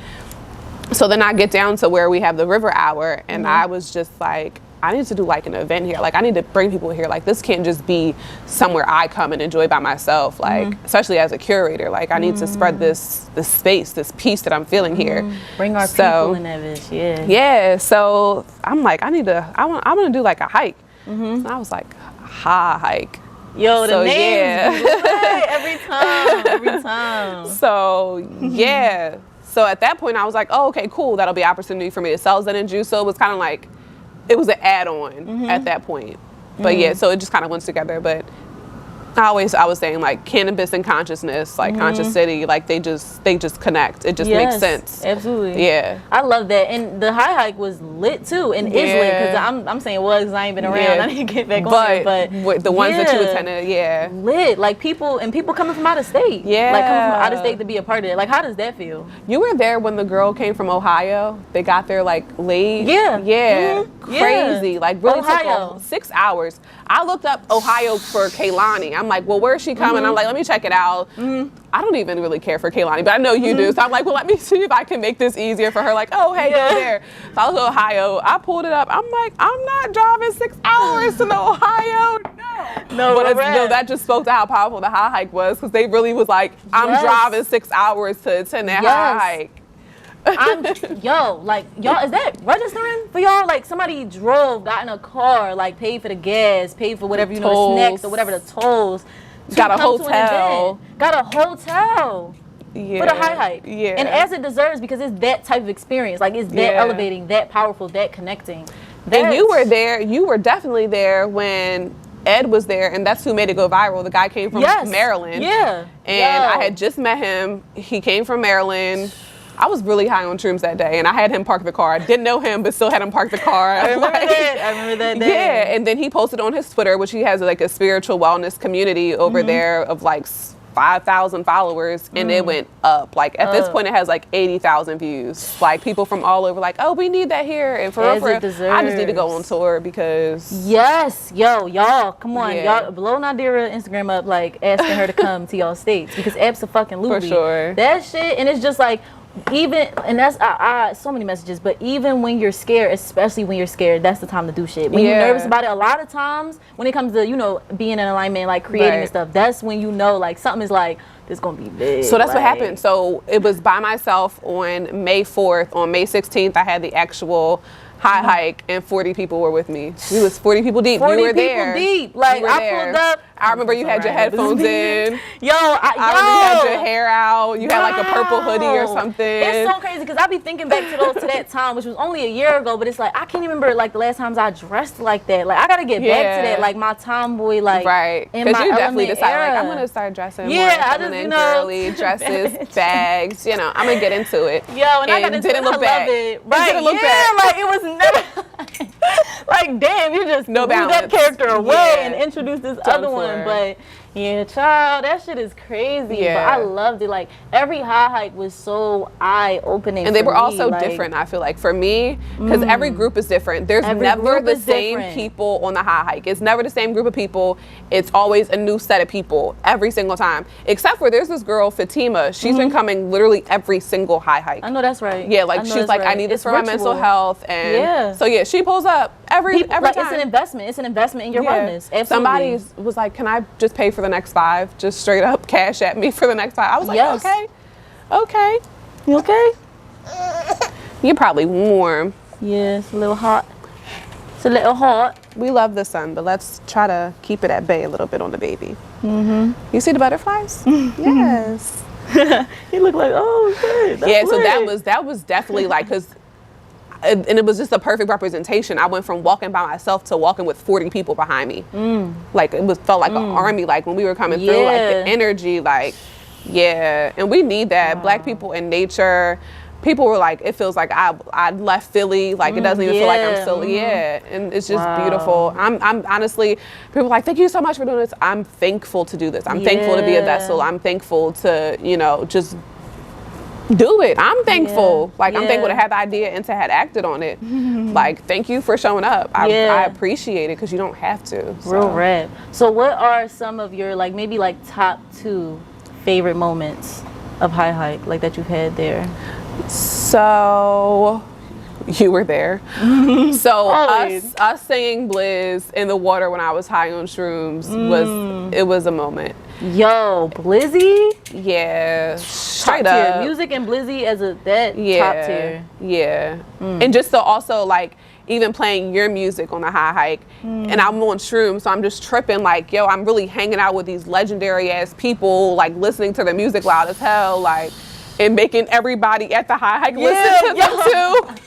So then I get down to where we have the river hour, and I was just like, I need to do like an event here. Like I need to bring people here. Like this can't just be somewhere I come and enjoy by myself. Like especially as a curator, like I need to spread this space, this peace that I'm feeling here. Bring our people in that bitch. Yeah. So I'm like, I want to do like a hike. And I was like, hike. Yo, the names every time. So yeah. So at that point I was like, oh, okay, cool. That'll be an opportunity for me to sell Zen and Juice. So it was kind of like, it was an add-on at that point. But yeah, so it just kind of went together. But I was saying like cannabis and consciousness, like Conscious City, like they just connect. It just makes sense. Absolutely. Yeah. I love that. And the hike was lit too, and is lit, because I'm saying was because I ain't been around. I need to get back on it. But the ones that you attended, lit. Like people coming from out of state. Like coming from out of state to be a part of it. Like how does that feel? You were there when the girl came from Ohio. They got there like late. Crazy. Like really took 6 hours. I looked up Ohio for Kaylani. I'm like, well, where's she coming? I'm like, let me check it out. I don't even really care for Kaylani, but I know you do. So I'm like, well, let me see if I can make this easier for her. Like, oh, hey, go there. So I was in Ohio. I pulled it up. I'm like, I'm not driving 6 hours to Ohio. No, that just spoke to how powerful the high hike was, because they really was like, I'm driving 6 hours to attend that high hike. Y'all, is that registering for y'all? Like somebody got in a car, like paid for the gas, paid for whatever, the snacks or whatever, the tolls. Got a hotel. For the high hike. And as it deserves, because it's that type of experience. Like it's that elevating, that powerful, that connecting. And you were there, you were definitely there when Ed was there, and that's who made it go viral. The guy came from Maryland. And I had just met him. He came from Maryland. I was really high on shrooms that day, and I had him park the car. I didn't know him, but still had him park the car. I remember that day. Yeah, and then he posted on his Twitter, which he has like a spiritual wellness community over there of like 5,000 followers, and it went up. Like at this point, it has like 80,000 views. Like people from all over, like, oh, we need that here, and for real, I just need to go on tour because y'all, come on, y'all, blow Nadirah Instagram up, like asking her to come to y'all states, because absolutely, for sure, that shit, and it's just like. Even, and that's so many messages, but even when you're scared, especially when you're scared, that's the time to do shit. When you're nervous about it, a lot of times when it comes to being in alignment, like creating and stuff, that's when like something is like, this gonna be big. So that's what happened. So it was by myself on May 4th. On May 16th, I had the actual high hike, and 40 people were with me. We was 40 people deep. 40 you were people there. Deep. Like I pulled up. I remember you had your headphones in. I remember you had your hair out. You had like a purple hoodie or something. It's so crazy because I be thinking back to that time, which was only a year ago, but it's like I can't remember like the last times I dressed like that. Like I gotta get back to that, like my tomboy, like because you definitely decided like I'm gonna start dressing more feminine, girly dresses, bags. I'm gonna get into it. And I got into didn't it. Look back. It. Right? Didn't look back. Like it was never. Like damn, you just threw that character away and introduced this other one, but. Yeah, child, that shit is crazy. But I loved it. Like every high hike was so eye-opening. And they were all so different, I feel like, for me, because every group is different. There's never the same people on the high hike. It's never the same group of people. It's always a new set of people every single time. Except for there's this girl, Fatima. She's been coming literally every single high hike. I know that's right. Yeah, like she's like, I need this for my mental health. And so yeah, she pulls up every time. It's an investment. It's an investment in your wellness. Absolutely. Somebody was like, can I just pay for the next 5? Just straight up cash at me for the next 5. I was like, okay. You okay? You're probably warm. Yeah, it's a little hot. We love the sun, but let's try to keep it at bay a little bit on the baby. You see the butterflies? Yes. You look like, oh shit. So that was definitely like, and it was just a perfect representation. I went from walking by myself to walking with 40 people behind me. Like it felt like an army. Like when we were coming through, like the energy, like and we need that. Black people in nature. People were like, it feels like I left Philly. Like it doesn't even feel like I'm still and it's just beautiful. I'm honestly, people are like, thank you so much for doing this. I'm thankful to do this. I'm thankful to be a vessel. I'm thankful to just do it. I'm thankful. I'm thankful to have the idea and to have acted on it. Like, thank you for showing up. I appreciate it because you don't have to. Real rap. So what are some of your maybe top 2 favorite moments of high hike that you've had there? So you were there. So us singing Blizz in the water when I was high on shrooms was a moment. Yo, Blizzy? Yeah. Straight top up. tier. Music and Blizzy as a top tier. Yeah. And just to also like even playing your music on a high hike, and I'm on shrooms, so I'm just tripping like, yo, I'm really hanging out with these legendary ass people, like listening to the music loud as hell, like, and making everybody at the high hike listen to them too.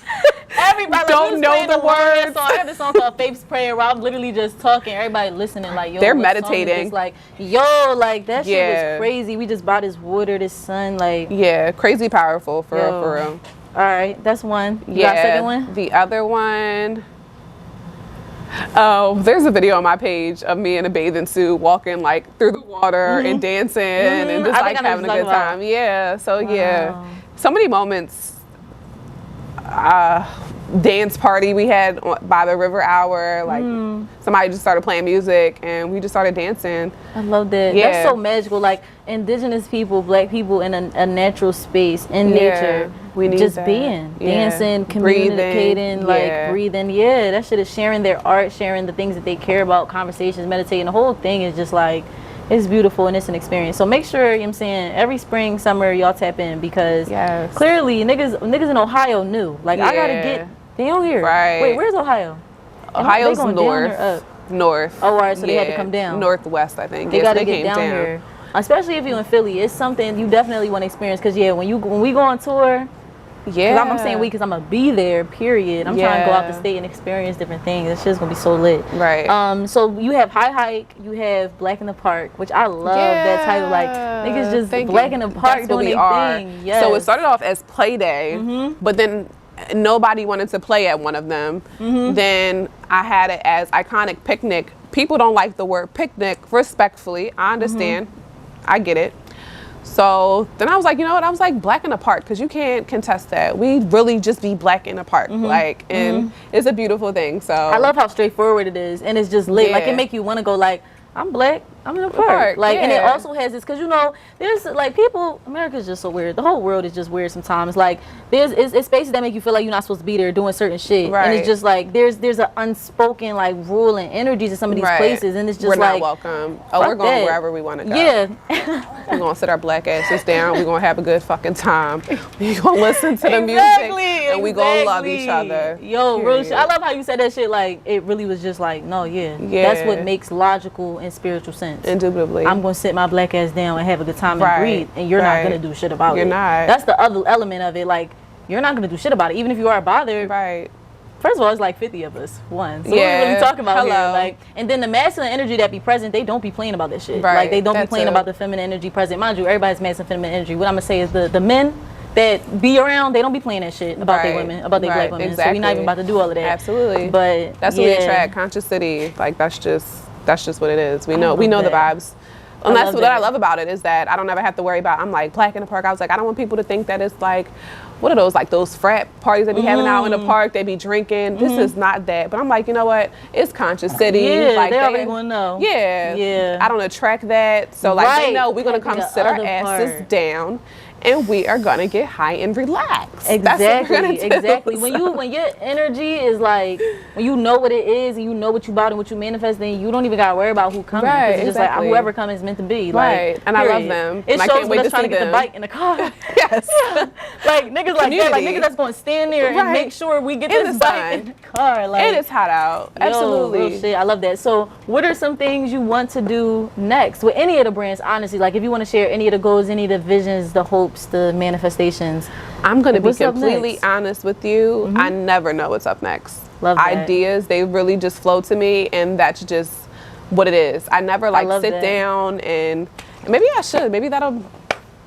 Everybody don't know the words. So I have this song called Faith's Prayer where I'm literally just talking, everybody listening like, yo, they're meditating. Like, yo, like that shit was crazy. We just bought this water, this sun, like. Yeah, crazy powerful for real, for real. All right, that's one. You got a second one? The other one. Oh, there's a video on my page of me in a bathing suit walking like through the water and dancing and just like having a good time. Yeah, so yeah. So many moments. Dance party we had by the river hour, like somebody just started playing music and we just started dancing. I love that. Yeah. That's so magical. Like indigenous people, black people in a natural space in nature. We need just that. Dancing, communicating, like breathing. Yeah, that shit is sharing their art, sharing the things that they care about, conversations, meditating. The whole thing is just like, it's beautiful and it's an experience. So make sure, you know what I'm saying, every spring, summer, y'all tap in because clearly niggas in Ohio knew. Like I gotta get down here. Right. Wait, where's Ohio? Ohio's north. North. Oh, all right, so they had to come down. Northwest, I think. They gotta get down here. Especially if you're in Philly, it's something you definitely want to experience. Cause when we go on tour, I'm saying we because I'm gonna be there. Period. I'm trying to go out the state and experience different things. This shit's gonna be so lit. Right. So you have High Hike, you have Black in the Park, which I love that title. Like niggas just Black in the Park doing their thing. Yes. So it started off as play day, but then nobody wanted to play at one of them. Then I had it as iconic picnic. People don't like the word picnic. Respectfully, I understand. I get it. So then I was like, you know what? I was like, Black in the Park, because you can't contest that. We really just be Black in the Park, like, and it's a beautiful thing. So I love how straightforward it is, and it's just lit. Like it make you want to go like, I'm Black, I'm in the park. Like, and it also has this, because you know, there's like people, America's just so weird. The whole world is just weird sometimes. Like, it's spaces that make you feel like you're not supposed to be there doing certain shit. Right. And it's just like, there's an unspoken like rule and energies in some of these places. And it's just we're like, not welcome. Oh, we're going wherever we want to go. Yeah. We're going to sit our Black asses down. We're going to have a good fucking time. We're going to listen to the music. And we're going to love each other. Yo, real shit. I love how you said that shit. Like, it really was just like, no, that's what makes logical and spiritual sense. Indubitably. I'm going to sit my Black ass down and have a good time and breathe, and you're not going to do shit about it. You're not. That's the other element of it. Like, you're not going to do shit about it, even if you are bothered. Right. First of all, it's like 50 of us. So what are we really talking about here? Like, and then the masculine energy that be present, they don't be playing about this shit. Right. Like, they don't be playing about the feminine energy present. Mind you, everybody's masculine feminine energy. What I'm going to say is the men that be around, they don't be playing that shit about their women, about their Black women. Exactly. So we're not even about to do all of that. Absolutely. But that's what we attract. Conscious City. Like, that's just what it is. We know the vibes. And that's what I love about it, is that I don't ever have to worry about, I'm like, Black in the Park. I was like, I don't want people to think that it's like, what are those, like those frat parties they be having out in the park, they be drinking. This is not that. But I'm like, you know what? It's Conscious City. Yeah, like, they already want to know. Yeah. Yeah. I don't attract that. So like, they know we're going to come sit our asses down. And we are gonna get high and relax. Exactly. That's what we're gonna do. Exactly. When your energy is like, when you know what it is and you know what you bought and what you manifest, then you don't even gotta worry about who coming. Right. It's just like whoever comes is meant to be. Right. Like, and I love them. It shows us trying to get the bike in the car. Yes. Like niggas like that. Like niggas that's gonna stand there and make sure we get this bike in the car. Like, it is hot out. Absolutely. Real shit. I love that. So what are some things you want to do next with any of the brands? Honestly, like if you want to share any of the goals, any of the visions, the hopes, the manifestations. I'm going to be completely honest with you. I never know what's up next. Love that. Ideas, they really just flow to me, and that's just what it is. I never like sit down and maybe I should. Maybe that'll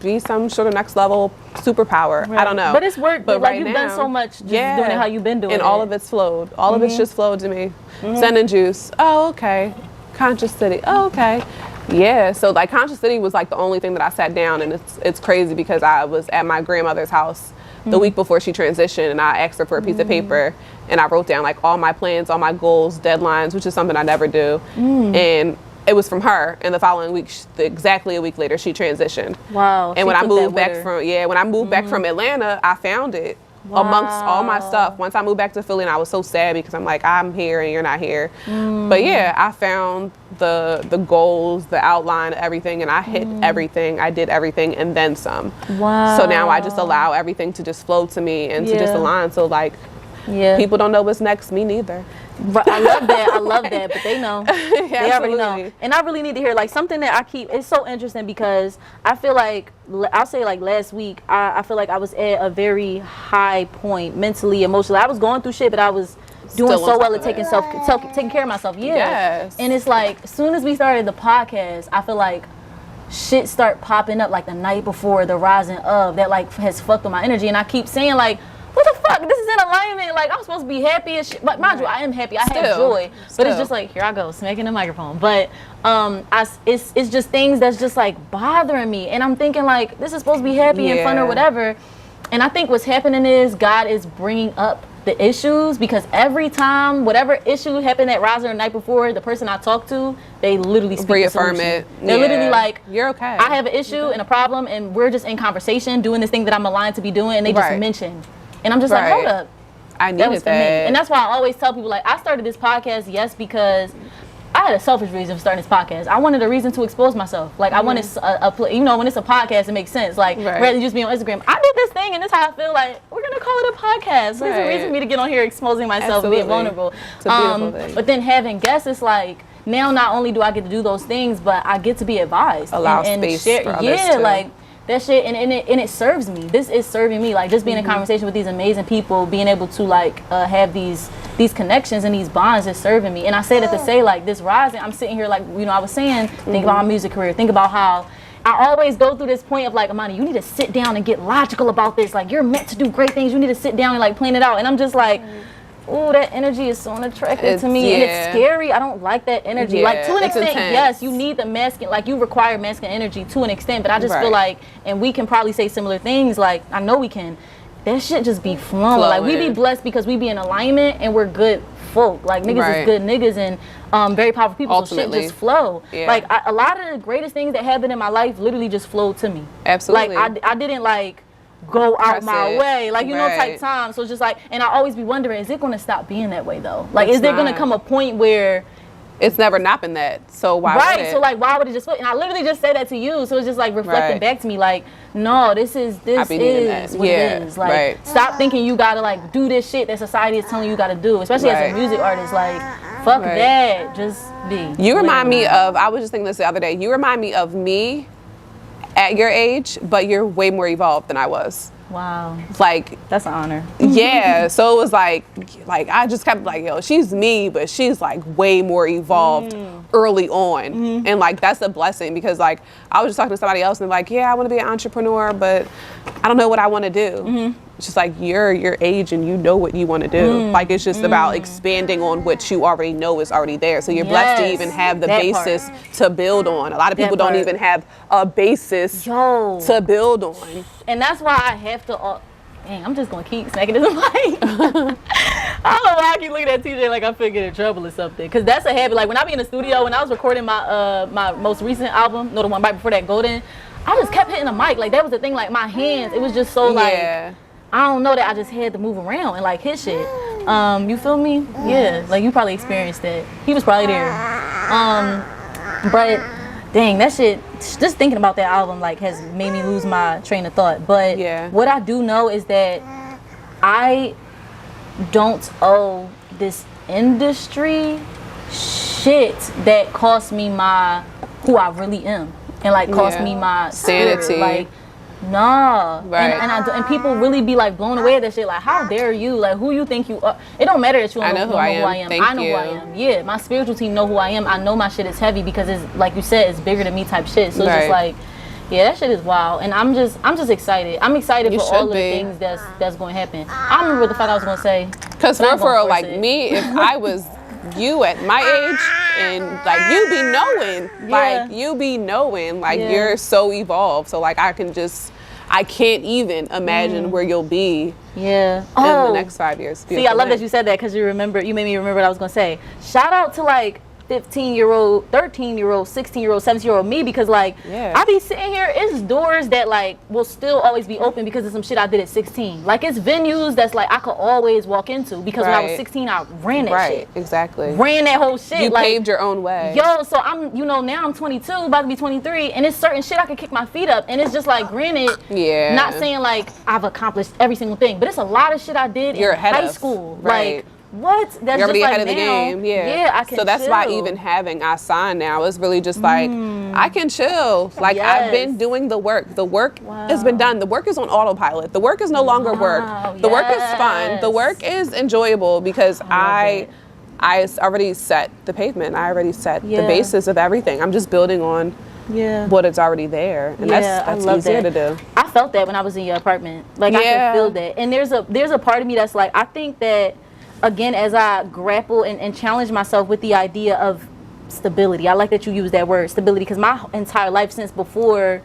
be some sort of next level superpower. Right. I don't know. But it's work. But like right you've done so much just doing it how you've been doing it. And all of it's flowed. All of it's just flowed to me. Sending juice. Oh, okay. Conscious City. Oh, okay. Yeah, so like Conscious City was like the only thing that I sat down, and it's crazy because I was at my grandmother's house the week before she transitioned, and I asked her for a piece of paper, and I wrote down like all my plans, all my goals, deadlines, which is something I never do, and it was from her. And the following week, exactly a week later, she transitioned. Wow. And when I moved back from back from Atlanta, I found it. amongst all my stuff. Once I moved back to Philly, and I was so sad because I'm like, I'm here and you're not here. But yeah, I found the goals, the outline, everything, and I hit everything. I did everything and then some. Wow. So now I just allow everything to just flow to me and to just align. So like, people don't know what's next, me neither. Right, I love that, but they know. They already know. And I really need to hear, like, something that I keep, it's so interesting because I feel like, I'll say like last week, I feel like I was at a very high point, mentally, emotionally. I was going through shit, but I was doing so well at taking care of myself. Yes. And it's like, as soon as we started the podcast, I feel like shit start popping up like the night before, the rising of, that like has fucked with my energy. And I keep saying like, what the fuck? This is in alignment. Like, I'm supposed to be happy as shit. But mind you, I am happy. I have joy. But it's just like, here I go, smacking the microphone. But it's just things that's just like bothering me. And I'm thinking like, this is supposed to be happy and fun or whatever. And I think what's happening is God is bringing up the issues, because every time whatever issue happened that riser the night before, the person I talk to, they literally speak reaffirm it. They're literally like, you're okay. I have an issue and a problem, and we're just in conversation doing this thing that I'm aligned to be doing, and they just mention. And I'm just like, hold up. I needed that was for me. And that's why I always tell people, like, I started this podcast, because I had a selfish reason for starting this podcast. I wanted a reason to expose myself. Like, I wanted you know, when it's a podcast, it makes sense. Like, rather than just be on Instagram, I did this thing and this is how I feel. Like, we're going to call it a podcast. There's a reason for me to get on here exposing myself and being vulnerable. It's a beautiful thing. But then having guests, it's like, now not only do I get to do those things, but I get to be advised. Allow space share, for others too. Like, that shit, and it serves me. This is serving me. Like, just being in conversation with these amazing people, being able to like have these connections and these bonds is serving me. And I say that to say, like, this rising, I'm sitting here like, you know, I was saying, think about my music career, think about how I always go through this point of like, Amani, you need to sit down and get logical about this. Like, you're meant to do great things. You need to sit down and like plan it out. And I'm just like, ooh, that energy is so unattractive to me, and it's scary. I don't like that energy. Like, to an extent, yes, you need the masculine, like, you require masculine energy to an extent, but I just feel like, and we can probably say similar things, like, I know we can, that shit just be flowing. Like, we be blessed because we be in alignment and we're good folk. Like, niggas is good niggas and very powerful people, so shit just flow. Like, a lot of the greatest things that happened in my life literally just flowed to me. Absolutely. Like, I didn't like go out my way, like, you know, type time. So it's just like, and I always be wondering, is it going to stop being that way though? Like, is there going to come a point where it's never not been that? So why would it? So like, why would it just? And I literally just say that to you, so it's just like reflecting back to me, like, no, this is what it is. Like, stop thinking you gotta like do this shit that society is telling you gotta do, especially as a music artist. Like, fuck that, just be. You remind me of, I was just thinking this the other day, you remind me of me at your age, but you're way more evolved than I was. Wow. Like, that's an honor. Yeah. So it was like I just kept like, yo, she's me, but she's like way more evolved early on. And like, that's a blessing, because like, I was just talking to somebody else and like, yeah, I want to be an entrepreneur, but I don't know what I want to do. It's just like, you're your age and you know what you want to do. Like, it's just about expanding on what you already know is already there. So you're blessed to even have the basis to build on. A lot of people don't even have a basis to build on. And that's why I have to, dang, I'm just going to keep smacking this mic. I don't know why I keep looking at TJ like I'm finna get in trouble or something. Because that's a habit. Like, when I be in the studio, when I was recording my my most recent album, no, the one right before that, Golden, I just kept hitting the mic. Like, that was the thing. Like, my hands, it was just so like, I don't know, that I just had to move around and like hit shit. You feel me? Yeah, like, you probably experienced that. He was probably there. But dang, that shit, just thinking about that album like has made me lose my train of thought. But what I do know is that I don't owe this industry shit that cost me who I really am, and like cost me my sanity. Spirit. Like, nah. And people really be like blown away at that shit. Like, how dare you? Like, who you think you are? It don't matter that you don't know who I am. I know who I am. Yeah, my spiritual team know who I am. I know my shit is heavy because it's, like you said, it's bigger than me type shit. So it's just like, yeah, that shit is wild. And I'm just excited. I'm excited for all of the things that's going to happen. I don't remember what the fuck I was going to say. Because for like me, if I was you at my age, and like, you be knowing, like, you're so evolved. So like, I can't even imagine where you'll be in the next 5 years. See, I love that you said that, because you made me remember what I was going to say. Shout out to like 15-year-old, 13-year-old, 16-year-old, 17-year-old me, because like I be sitting here, it's doors that like will still always be open because of some shit I did at 16. Like it's venues that's like I could always walk into because when I was 16 I ran that shit. Exactly. Ran that whole shit. You like, paved your own way. Yo, so I'm, you know, now I'm 22, about to be 23, and it's certain shit I can kick my feet up, and it's just like, granted, not saying like I've accomplished every single thing, but it's a lot of shit I did in high school. Like, what? That's You're already just like ahead of the game. Yeah, I can So that's chill. why even having Ahsana now is really just like, I can chill. Like I've been doing the work. The work has been done. The work is on autopilot. The work is no longer work. The work is fun. The work is enjoyable because I already set the pavement. I already set the basis of everything. I'm just building on what is already there, and that's easier to do. I felt that when I was in your apartment. Like I could feel that, and there's a part of me that's like, I think that again, as I grapple and challenge myself with the idea of stability. I like that you use that word, stability, because my entire life since before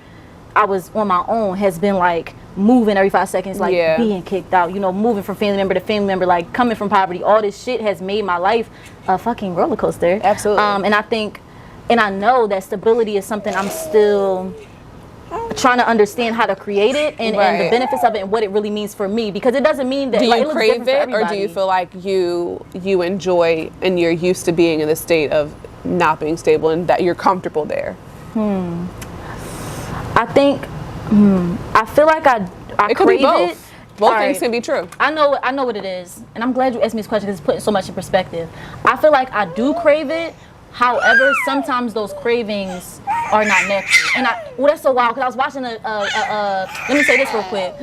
I was on my own has been like moving every 5 seconds, like being kicked out, you know, moving from family member to family member, like coming from poverty. All this shit has made my life a fucking roller coaster. Absolutely. And I think, and I know that stability is something I'm still trying to understand how to create it and the benefits of it and what it really means for me, because it doesn't mean that do you like, crave it, or do you feel like you enjoy and you're used to being in the state of not being stable and that you're comfortable there? I think I feel like I it could crave be both. it. Both things can be true. I know what it is, and I'm glad you asked me this question because it's putting so much in perspective. I feel like I do crave it. However, sometimes those cravings are not natural, and that's so wild because I was watching let me say this real quick.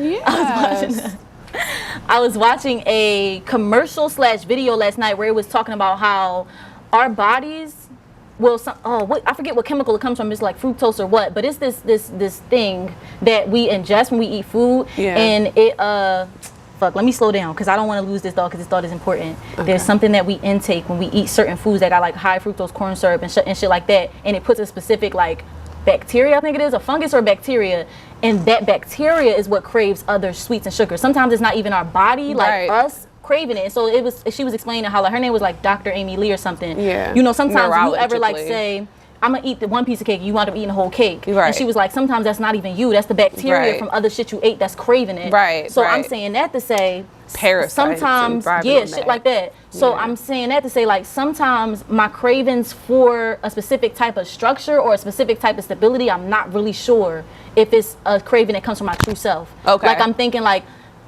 I was watching a commercial / video last night where it was talking about how our bodies I forget what chemical it comes from. It's like fructose or what, but it's this thing that we ingest when we eat food, and it let me slow down because I don't want to lose this thought because this thought is important. There's something that we intake when we eat certain foods that got like high fructose corn syrup and shit like that, and it puts a specific like bacteria, I think it is, a fungus or bacteria, and that bacteria is what craves other sweets and sugars. Sometimes it's not even our body, like us craving it. And so she was explaining how like her name was like Dr. Amy Lee or something. You know, sometimes you ever like say, I'm gonna eat the one piece of cake, you wind up eating the whole cake. And she was like, sometimes that's not even you, that's the bacteria from other shit you ate that's craving it. So I'm saying that to say sometimes shit like that. So I'm saying that to say like sometimes my cravings for a specific type of structure or a specific type of stability, I'm not really sure if it's a craving that comes from my true self. Like I'm thinking like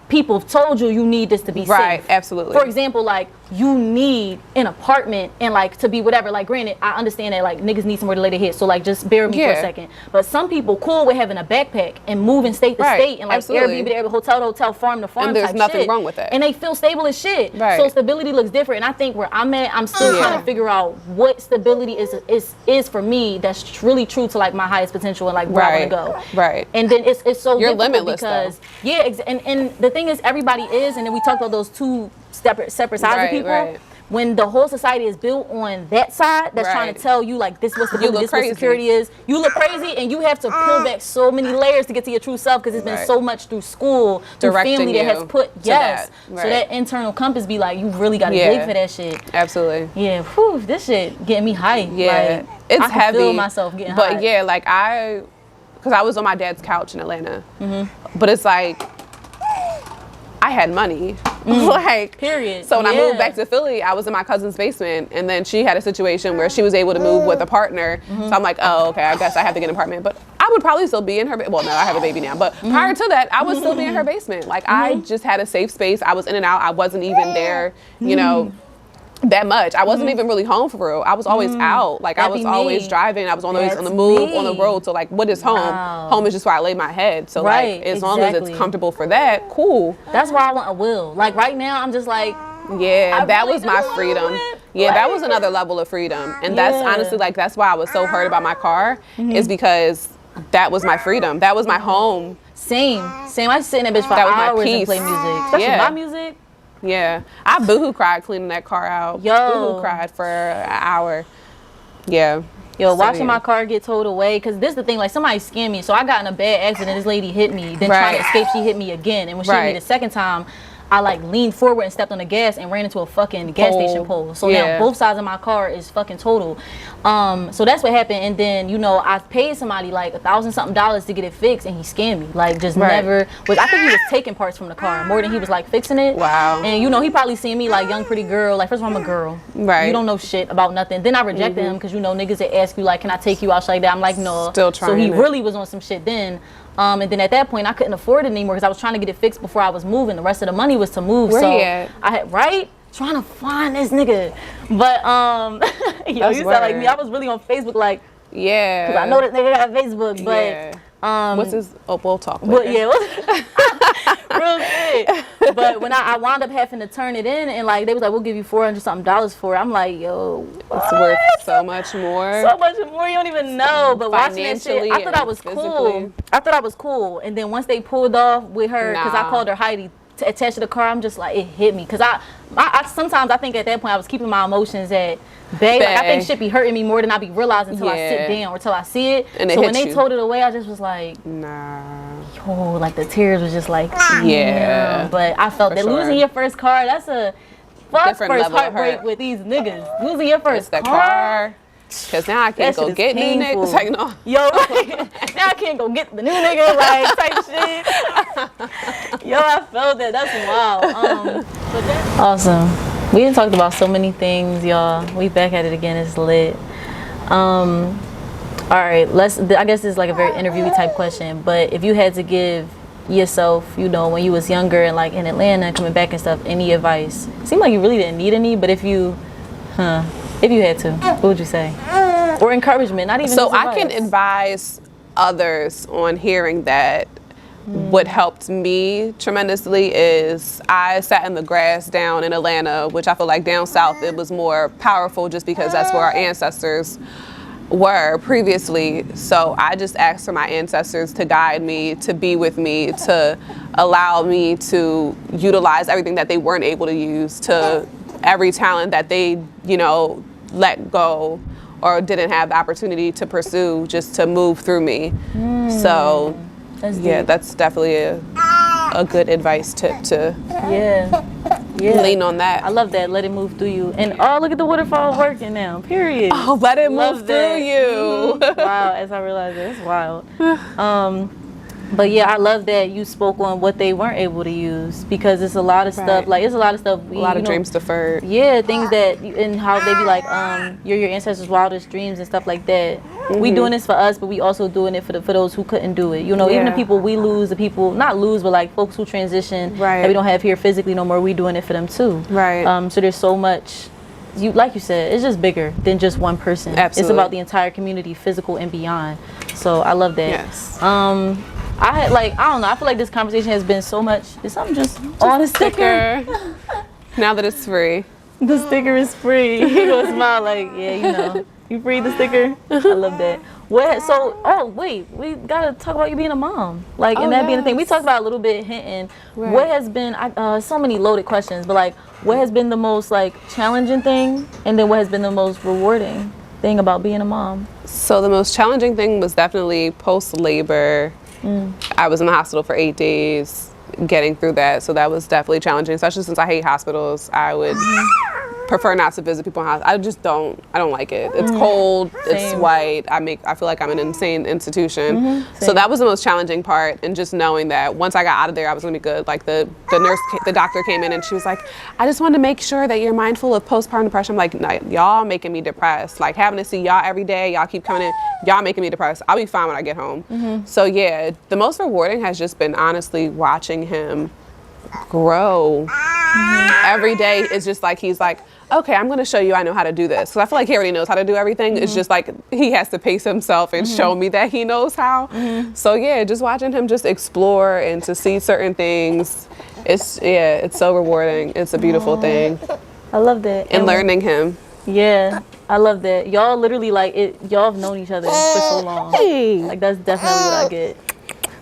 people have told you need this to be safe. Absolutely. For example, like you need an apartment and like to be whatever. Like granted, I understand that like niggas need somewhere to lay their head. So like just bear with me for a second. But some people cool with having a backpack and moving state to state and like Airbnb to hotel to hotel, farm to farm and there's type nothing shit. wrong with it. And they feel stable as shit. So stability looks different. And I think where I'm at, I'm still trying to figure out what stability is for me that's really true to like my highest potential and like where I want to go. And then it's so you're difficult limitless because and the thing is everybody is, and then we talked about those two separate sides of people. When the whole society is built on that side that's trying to tell you like this what stability, this what security is, you look crazy, and you have to peel back so many layers to get to your true self because it's been so much through school, through family that has put so that internal compass be like you really got to dig for that shit. Absolutely. Yeah. Whew, this shit getting me hyped. Yeah. Like, it's I can heavy. feel myself getting but hyped. yeah, like because I was on my dad's couch in Atlanta, but it's like I had money. Like, period. So when I moved back to Philly, I was in my cousin's basement, and then she had a situation where she was able to move with a partner. So I'm like, oh, okay, I guess I have to get an apartment. But I would probably still be in her, well, no, I have a baby now. But prior to that, I would still be in her basement. Like, I just had a safe space. I was in and out. I wasn't even there, you know, that much. I wasn't even really home for real. I was always out. Like I was always driving. I was always on the move, on the road. So like, what is home? Home is just where I lay my head. So like, as long as it's comfortable for that, cool. That's why I want a will. Like right now, I'm just like, yeah, that was my freedom. Yeah, that was another level of freedom. And that's honestly like, that's why I was so hurt about my car is because that was my freedom. That was my home. Same. I sit in that bitch for hours and play music. Especially my music. Yeah, I boohoo cried cleaning that car out. Boohoo cried for an hour. Yeah. Yo, watching my car get towed away, because this is the thing, like somebody scammed me. So I got in a bad accident, this lady hit me, then trying to escape, she hit me again. And when she hit me the second time, I like leaned forward and stepped on the gas and ran into a fucking gas station pole. So now both sides of my car is fucking total. So that's what happened. And then, you know, I paid somebody like $1,000 something to get it fixed, and he scammed me. Like, just never was. I think he was taking parts from the car more than he was like fixing it. Wow. And you know, he probably seen me like young pretty girl. Like, first of all, I'm a girl. Right. You don't know shit about nothing. Then I rejected him because, you know, niggas that ask you like, can I take you out like that? I'm like, no. Still trying. So he really was on some shit then. And then at that point, I couldn't afford it anymore because I was trying to get it fixed before I was moving. The rest of the money was to move. Where so he at? I had trying to find this nigga. But yo, you sound like me. I was really on Facebook, like, because I know this nigga got Facebook. But what's his? Oh, we'll talk later. But yeah, real shit. But when I wound up having to turn it in, and like they was like, we'll give you $400 something for it. I'm like, yo, what? It's worth so much more. So much more, you don't even know. But watching that shit, I thought I was cool. I thought I was cool. And then once they pulled off with her, because I called her Heidi, attached to the car, I'm just like, it hit me. Because I sometimes I think at that point I was keeping my emotions at bay. Like, I think shit be hurting me more than I be realizing until I sit down or till I see it. And so when they told it away, I just was like, nah. Yo, like the tears was just like, yeah. But I felt that losing your first car, that's a first heartbreak with these niggas. Losing your first car. Because now I can't go get new niggas. Like, no. Yo, like, now I can't go get the new nigga, like, type shit. Yo, I felt that. That's wild. But that's awesome. We done talked about so many things, y'all. We back at it again. It's lit. All right, I guess this is like a very interviewee type question, but if you had to give yourself, you know, when you was younger and like in Atlanta and coming back and stuff, any advice? Seemed like you really didn't need any, but if you had to, what would you say? Or encouragement, not even. So I can advise others on hearing that. What helped me tremendously is I sat in the grass down in Atlanta, which I feel like down south it was more powerful just because that's where our ancestors were previously. So I just asked for my ancestors to guide me, to be with me, to allow me to utilize everything that they weren't able to use, to every talent that they, you know, let go or didn't have the opportunity to pursue, just to move through me. So that's definitely a good advice tip to lean on that. I love that. Let it move through you. And oh, look at the waterfall working now. Period. Oh, let it move through you. Wow, as I realized it, it's wild. But yeah, I love that you spoke on what they weren't able to use, because it's a lot of stuff. Like, it's a lot of stuff. A lot of dreams deferred. Yeah, things that, and how they be like, you're your ancestors' wildest dreams and stuff like that. We doing this for us, but we also doing it for those who couldn't do it. You know, even the people we lose, the people, not lose, but like folks who transition that we don't have here physically no more, we doing it for them too. Right. So there's so much. Like you said, it's just bigger than just one person. Absolutely. It's about the entire community, physical and beyond. So I love that. Yes. I had I don't know, I feel like this conversation has been so much. Is something just on the sticker? Now that it's free. The sticker is free. He gonna smile like, yeah, you know. You free the sticker? I love that. We gotta talk about you being a mom. Like, and that being the thing. We talked about a little bit hinting. Right. What has been, so many loaded questions, but like, what has been the most like challenging thing? And then what has been the most rewarding thing about being a mom? So the most challenging thing was definitely post-labor. I was in the hospital for 8 days, getting through that. So that was definitely challenging, especially since I hate hospitals. I would prefer not to visit people in hospitals. I don't like it. It's cold, it's white. I feel like I'm in an insane institution. So that was the most challenging part, and just knowing that once I got out of there, I was gonna be good. Like the doctor came in and she was like, I just wanted to make sure that you're mindful of postpartum depression. I'm like, nah, y'all making me depressed. Like, having to see y'all every day, y'all keep coming in, y'all making me depressed. I'll be fine when I get home. So yeah, the most rewarding has just been honestly watching him grow. Every day is just like, he's like, okay, I'm going to show you I know how to do this. So I feel like he already knows how to do everything. It's just like he has to pace himself and show me that he knows how. So yeah, just watching him just explore and to see certain things, it's so rewarding. It's a beautiful thing. I love that. And learning him. Yeah, I love that. Y'all literally y'all have known each other for so long. Like, that's definitely what I get.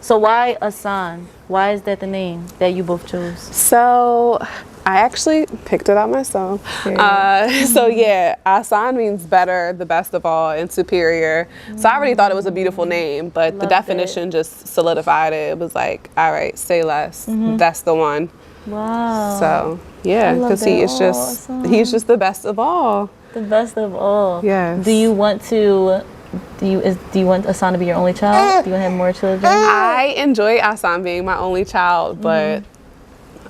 So why Ahsana? Why is that the name that you both chose? So I actually picked it out myself. So yeah, Ahsana means better, the best of all, and superior. So I already thought it was a beautiful name, but the definition just solidified it. It was like, all right, say less. That's the one. Wow. So yeah, because he's just the best of all. The best of all. Yes. Do you want Ahsana to be your only child? Do you want to have more children? I enjoy Ahsana being my only child, but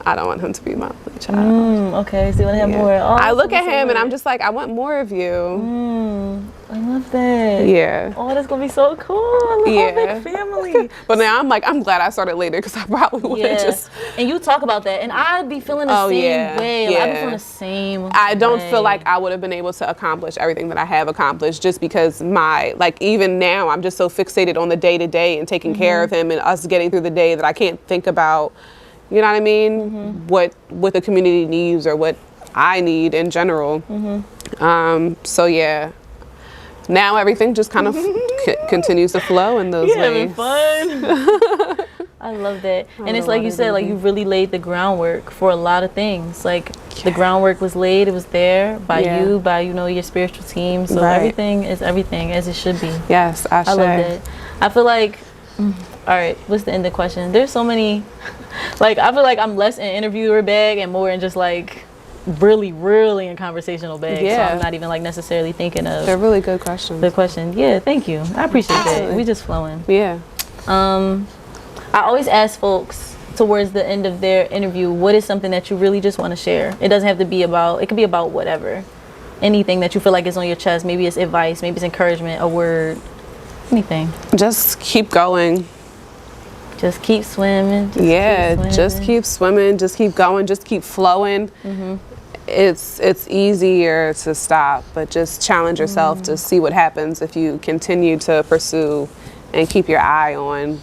I don't want him to be my only child. Okay, so you want to have more. Oh, I look at him and I'm just like, I want more of you. I love that. Yeah. Oh, that's gonna be so cool. I love a big family. But now I'm glad I started later because I probably would have just. And you talk about that, and I'd be feeling the same way. Like, I'd be feeling the same. I don't feel like I would have been able to accomplish everything that I have accomplished just because even now I'm just so fixated on the day to day and taking care of him and us getting through the day that I can't think about, you know what I mean? What the community needs or what I need in general. So yeah. Now everything just kind of continues to flow in those ways. Having fun. I love that. And it's like you said, like you really laid the groundwork for a lot of things. Like the groundwork was laid, it was there by you, by your spiritual team. So everything is everything as it should be. Yes, I love that. I feel like, all right, what's the end of the question? There's so many, like I feel like I'm less in interviewer bag and more in just like really in conversational bag. So I'm not even like necessarily thinking of. They're really good questions. The question. Yeah, thank you. I appreciate that. We just flowing. Yeah. I always ask folks towards the end of their interview, what is something that you really just want to share? It doesn't have to be about, it could be about whatever. Anything that you feel like is on your chest. Maybe it's advice, maybe it's encouragement, a word, anything. Just keep going. Just keep swimming. Just keep swimming. Just keep going. Just keep flowing. It's easier to stop, but just challenge yourself to see what happens if you continue to pursue and keep your eye on,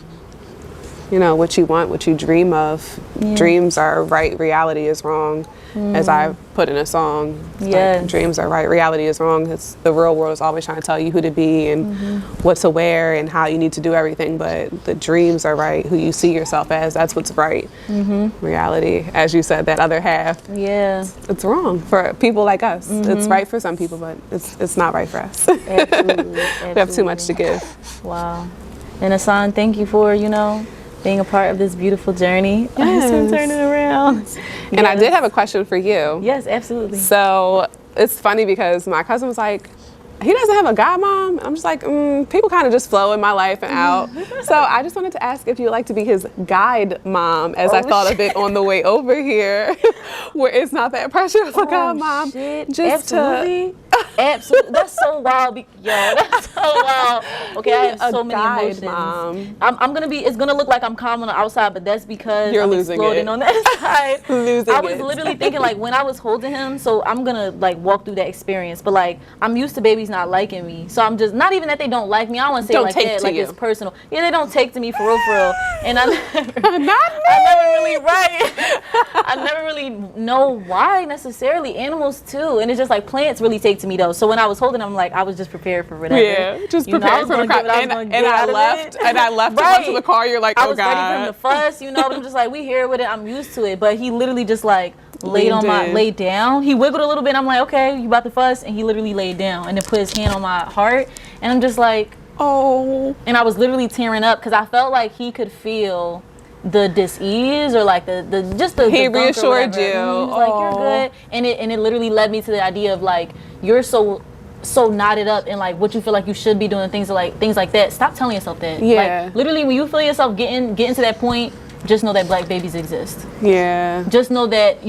what you want, what you dream of. Dreams are right, reality is wrong. As I put in a song, like, dreams are right, reality is wrong. It's the real world is always trying to tell you who to be and what to wear and how you need to do everything, but the dreams are right, who you see yourself as, that's what's right. Reality, as you said, that other half, it's wrong for people like us. It's right for some people, but it's not right for us. Absolutely. We have too much to give. Wow. And Ahsana, thank you for, being a part of this beautiful journey. Yes. Turning around. And I did have a question for you. Yes, absolutely. So it's funny because my cousin was like, he doesn't have a godmom. I'm just like, people kind of just flow in my life and out. So I just wanted to ask if you would like to be his guide mom, as I thought of it on the way over here, where it's not that pressure of a godmom. Just absolutely. Absolutely. That's so wild. That's so wild. Okay, I have so many emotions. Mom. I'm gonna be, it's gonna look like I'm calm on the outside, but that's because you're I'm losing exploding it. On that side. I was literally thinking, like, when I was holding him, so I'm gonna like walk through that experience, but like I'm used to babies not liking me, so I'm just, not even that they don't like me, I don't want to say it like that, like it's personal. Yeah, they don't take to me for real. And I never really know why necessarily. Animals too, and it's just like plants really take to me though. So when I was holding him, like I was just prepared for whatever. Yeah, just prepared for the car. And I left to run to the car. You're like, oh God. I was ready for him to fuss, but I'm just like, we here with it. I'm used to it. But he literally just like laid down. He wiggled a little bit. I'm like, okay, you about to fuss? And he literally laid down and then put his hand on my heart. And I'm just like, oh. And I was literally tearing up because I felt like he could feel the dis-ease or like the he reassured you. Like, you're good. And it literally led me to the idea of like, you're so knotted up in like what you feel like you should be doing, things like that. Stop telling yourself that. Like literally when you feel yourself getting to that point, just know that black babies exist. Yeah. Just know that,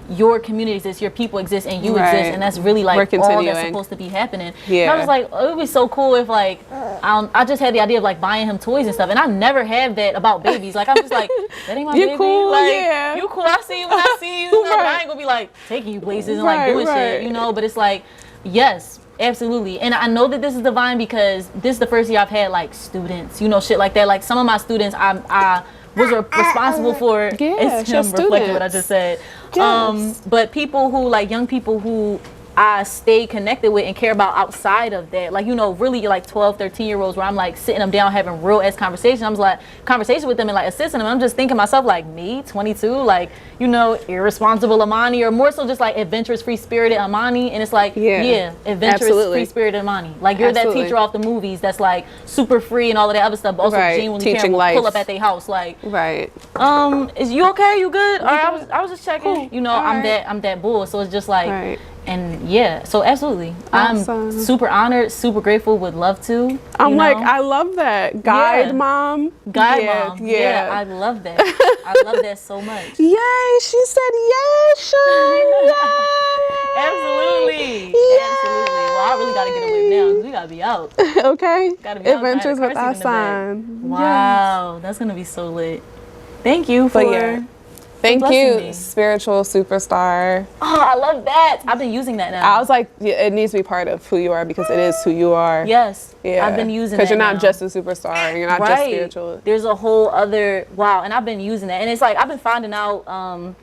your community exists, your people exist, and you exist, and that's really like all that's supposed to be happening. Yeah. And I was like, oh, it would be so cool if like I just had the idea of like buying him toys and stuff, and I never have that about babies. Like I'm just like, that ain't my baby. Cool, like you cool. I see you when I see you. I ain't gonna be like taking you places and like doing shit, But it's like, yes. Absolutely. And I know that this is divine because this is the first year I've had like students, shit like that. Like some of my students I was responsible for. It's him reflecting what I just said. Yes. But people who like young people who I stay connected with and care about outside of that. Like, you know, really like 12, 13-year-olds where I'm like sitting them down having real ass conversations. I'm like conversation with them and like assisting them. I'm just thinking myself like me, 22, like, you know, irresponsible Amani, or more so just like adventurous, free-spirited Amani. And it's like, adventurous, free-spirited Amani. Like you're that teacher off the movies that's like super free and all of that other stuff, but also genuinely teaching life. Pull up at their house. Like, is you okay? You good? All right, I was just checking. Cool. You know, I'm that bull. So it's just like, and yeah, so absolutely. Awesome. I'm super honored, super grateful, would love to. I'm like, I love that. Guide mom. Guide mom. Yeah, I love that. I love that so much. Yay, she said yes, Sean. Absolutely. Yay. Absolutely. Well, I really got to get away now because we got to be out. Okay. Gotta be Adventures with Ahsana. Wow, that's going to be so lit. Thank you for... Thank you, spiritual superstar. Oh, I love that. I've been using that now. I was like, it needs to be part of who you are because it is who you are. Yes. Yeah. I've been using that. Because you're not just a superstar. You're not just spiritual. There's a whole other, and I've been using that. And it's like, I've been finding out,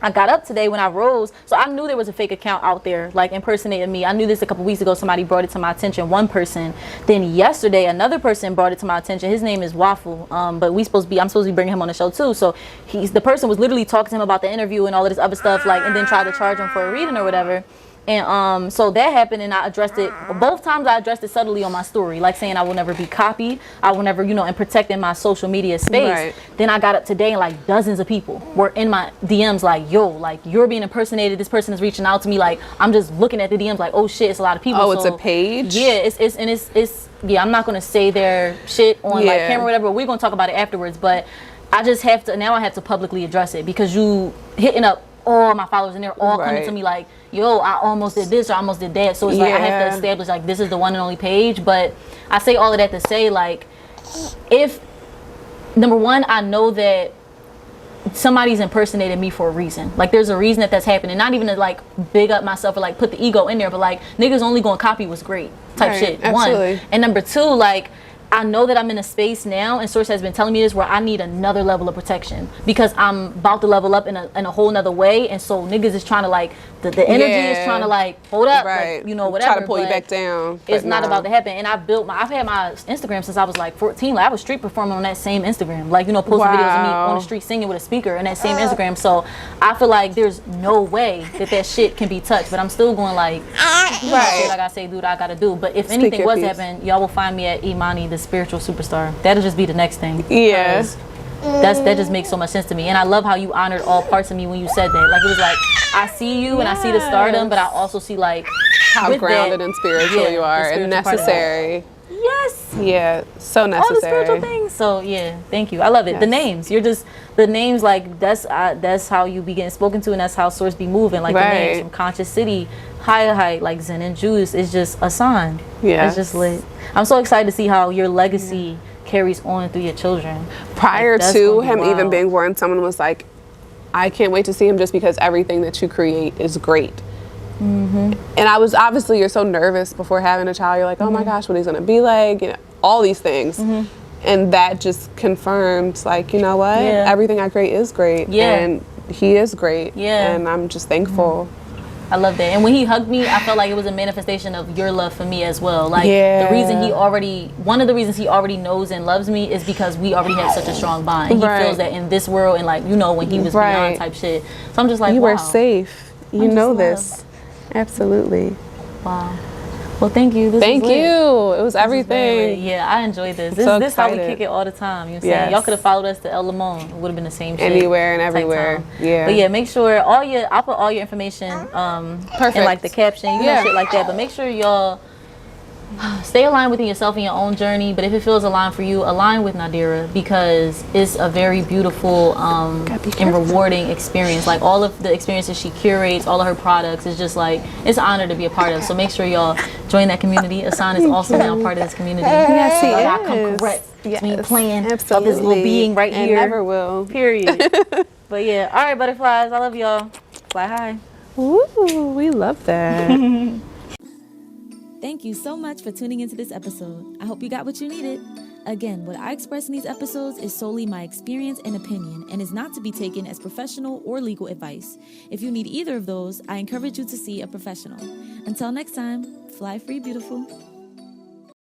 I got up today when I rose, so I knew there was a fake account out there, like impersonating me. I knew this a couple weeks ago. Somebody brought it to my attention, one person. Then yesterday, another person brought it to my attention. His name is Waffle, but I'm supposed to be bringing him on the show too. So the person was literally talking to him about the interview and all of this other stuff, like, and then tried to charge him for a reading or whatever. And so that happened, and I addressed it both times. I addressed it subtly on my story, like saying I will never be copied. I will never, and protecting my social media space. Right. Then I got up today, and like dozens of people were in my DMs, like, yo, like you're being impersonated. This person is reaching out to me. Like I'm just looking at the DMs, like, oh shit, it's a lot of people. Oh, so, it's a page. Yeah, it's yeah. I'm not gonna say their shit on like camera or whatever. But we're gonna talk about it afterwards. But I just have to now. I have to publicly address it because you hitting up all my followers and they're all coming to me like, yo, I almost did this or I almost did that. So it's like I have to establish like this is the one and only page. But I say all of that to say like, if number one, I know that somebody's impersonating me for a reason. Like there's a reason that's happening. Not even to like big up myself or like put the ego in there, but like niggas only gonna copy what's great type shit. Absolutely. One. And number two, like I know that I'm in a space now, and Source has been telling me this, where I need another level of protection because I'm about to level up in a whole nother way, and so niggas is trying to like the energy is trying to like hold up, like, whatever. Try to pull you back down. It's not about to happen. And I've had my Instagram since I was like 14. Like I was street performing on that same Instagram, like posting videos of me on the street singing with a speaker on that same Instagram. So I feel like there's no way that shit can be touched, but I'm still going like, I gotta say, do what I gotta do. But if anything was to happen, y'all will find me at Imani, the spiritual superstar. That'll just be the next thing. Yeah. That just makes so much sense to me. And I love how you honored all parts of me when you said that. Like it was like, I see you and I see the stardom, but I also see like how grounded and spiritual you are and necessary. Yes. Yeah, so necessary. All the spiritual things. So yeah, thank you. I love it. Yes. The names. You're just the names. Like that's how you be getting spoken to, and that's how Source be moving. Like the names from Conscious City, High, like Zen and Juice is just a sign. Yeah, it's just lit. I'm so excited to see how your legacy carries on through your children. Prior to him even being born, someone was like, I can't wait to see him just because everything that you create is great. Mm-hmm. And I was obviously, you're so nervous before having a child. You're like, oh my gosh, what he's gonna be like, all these things. Mm-hmm. And that just confirmed, like, you know what? Everything I create is great. Yeah. And he is great. Yeah. And I'm just thankful. Mm-hmm. I love that. And when he hugged me, I felt like it was a manifestation of your love for me as well. Like one of the reasons he already knows and loves me is because we already have such a strong bond. And he feels that in this world and like, when he was beyond type shit. So I'm just like, you were safe. You know this. Absolutely. Wow. Well, thank you. Thank you. It was everything. Yeah, I enjoyed this. This is how we kick it all the time. You know what I'm saying? Y'all could have followed us to El Limon. It would have been the same shit. Anywhere and everywhere. Yeah. But yeah, make sure I'll put all your information in like the caption, shit like that. But make sure y'all stay aligned within yourself and your own journey. But if it feels aligned for you, align with Nadirah because it's a very beautiful and rewarding experience. Like all of the experiences she curates, all of her products, is just like it's an honor to be a part of. So make sure y'all join that community. Ahsana is also now part of this community. Yes, he I come correct between playing of this little being right here. Never will. Period. But yeah, all right, butterflies. I love y'all. Fly high. Ooh, we love that. Thank you so much for tuning into this episode. I hope you got what you needed. Again, what I express in these episodes is solely my experience and opinion and is not to be taken as professional or legal advice. If you need either of those, I encourage you to see a professional. Until next time, fly free, beautiful.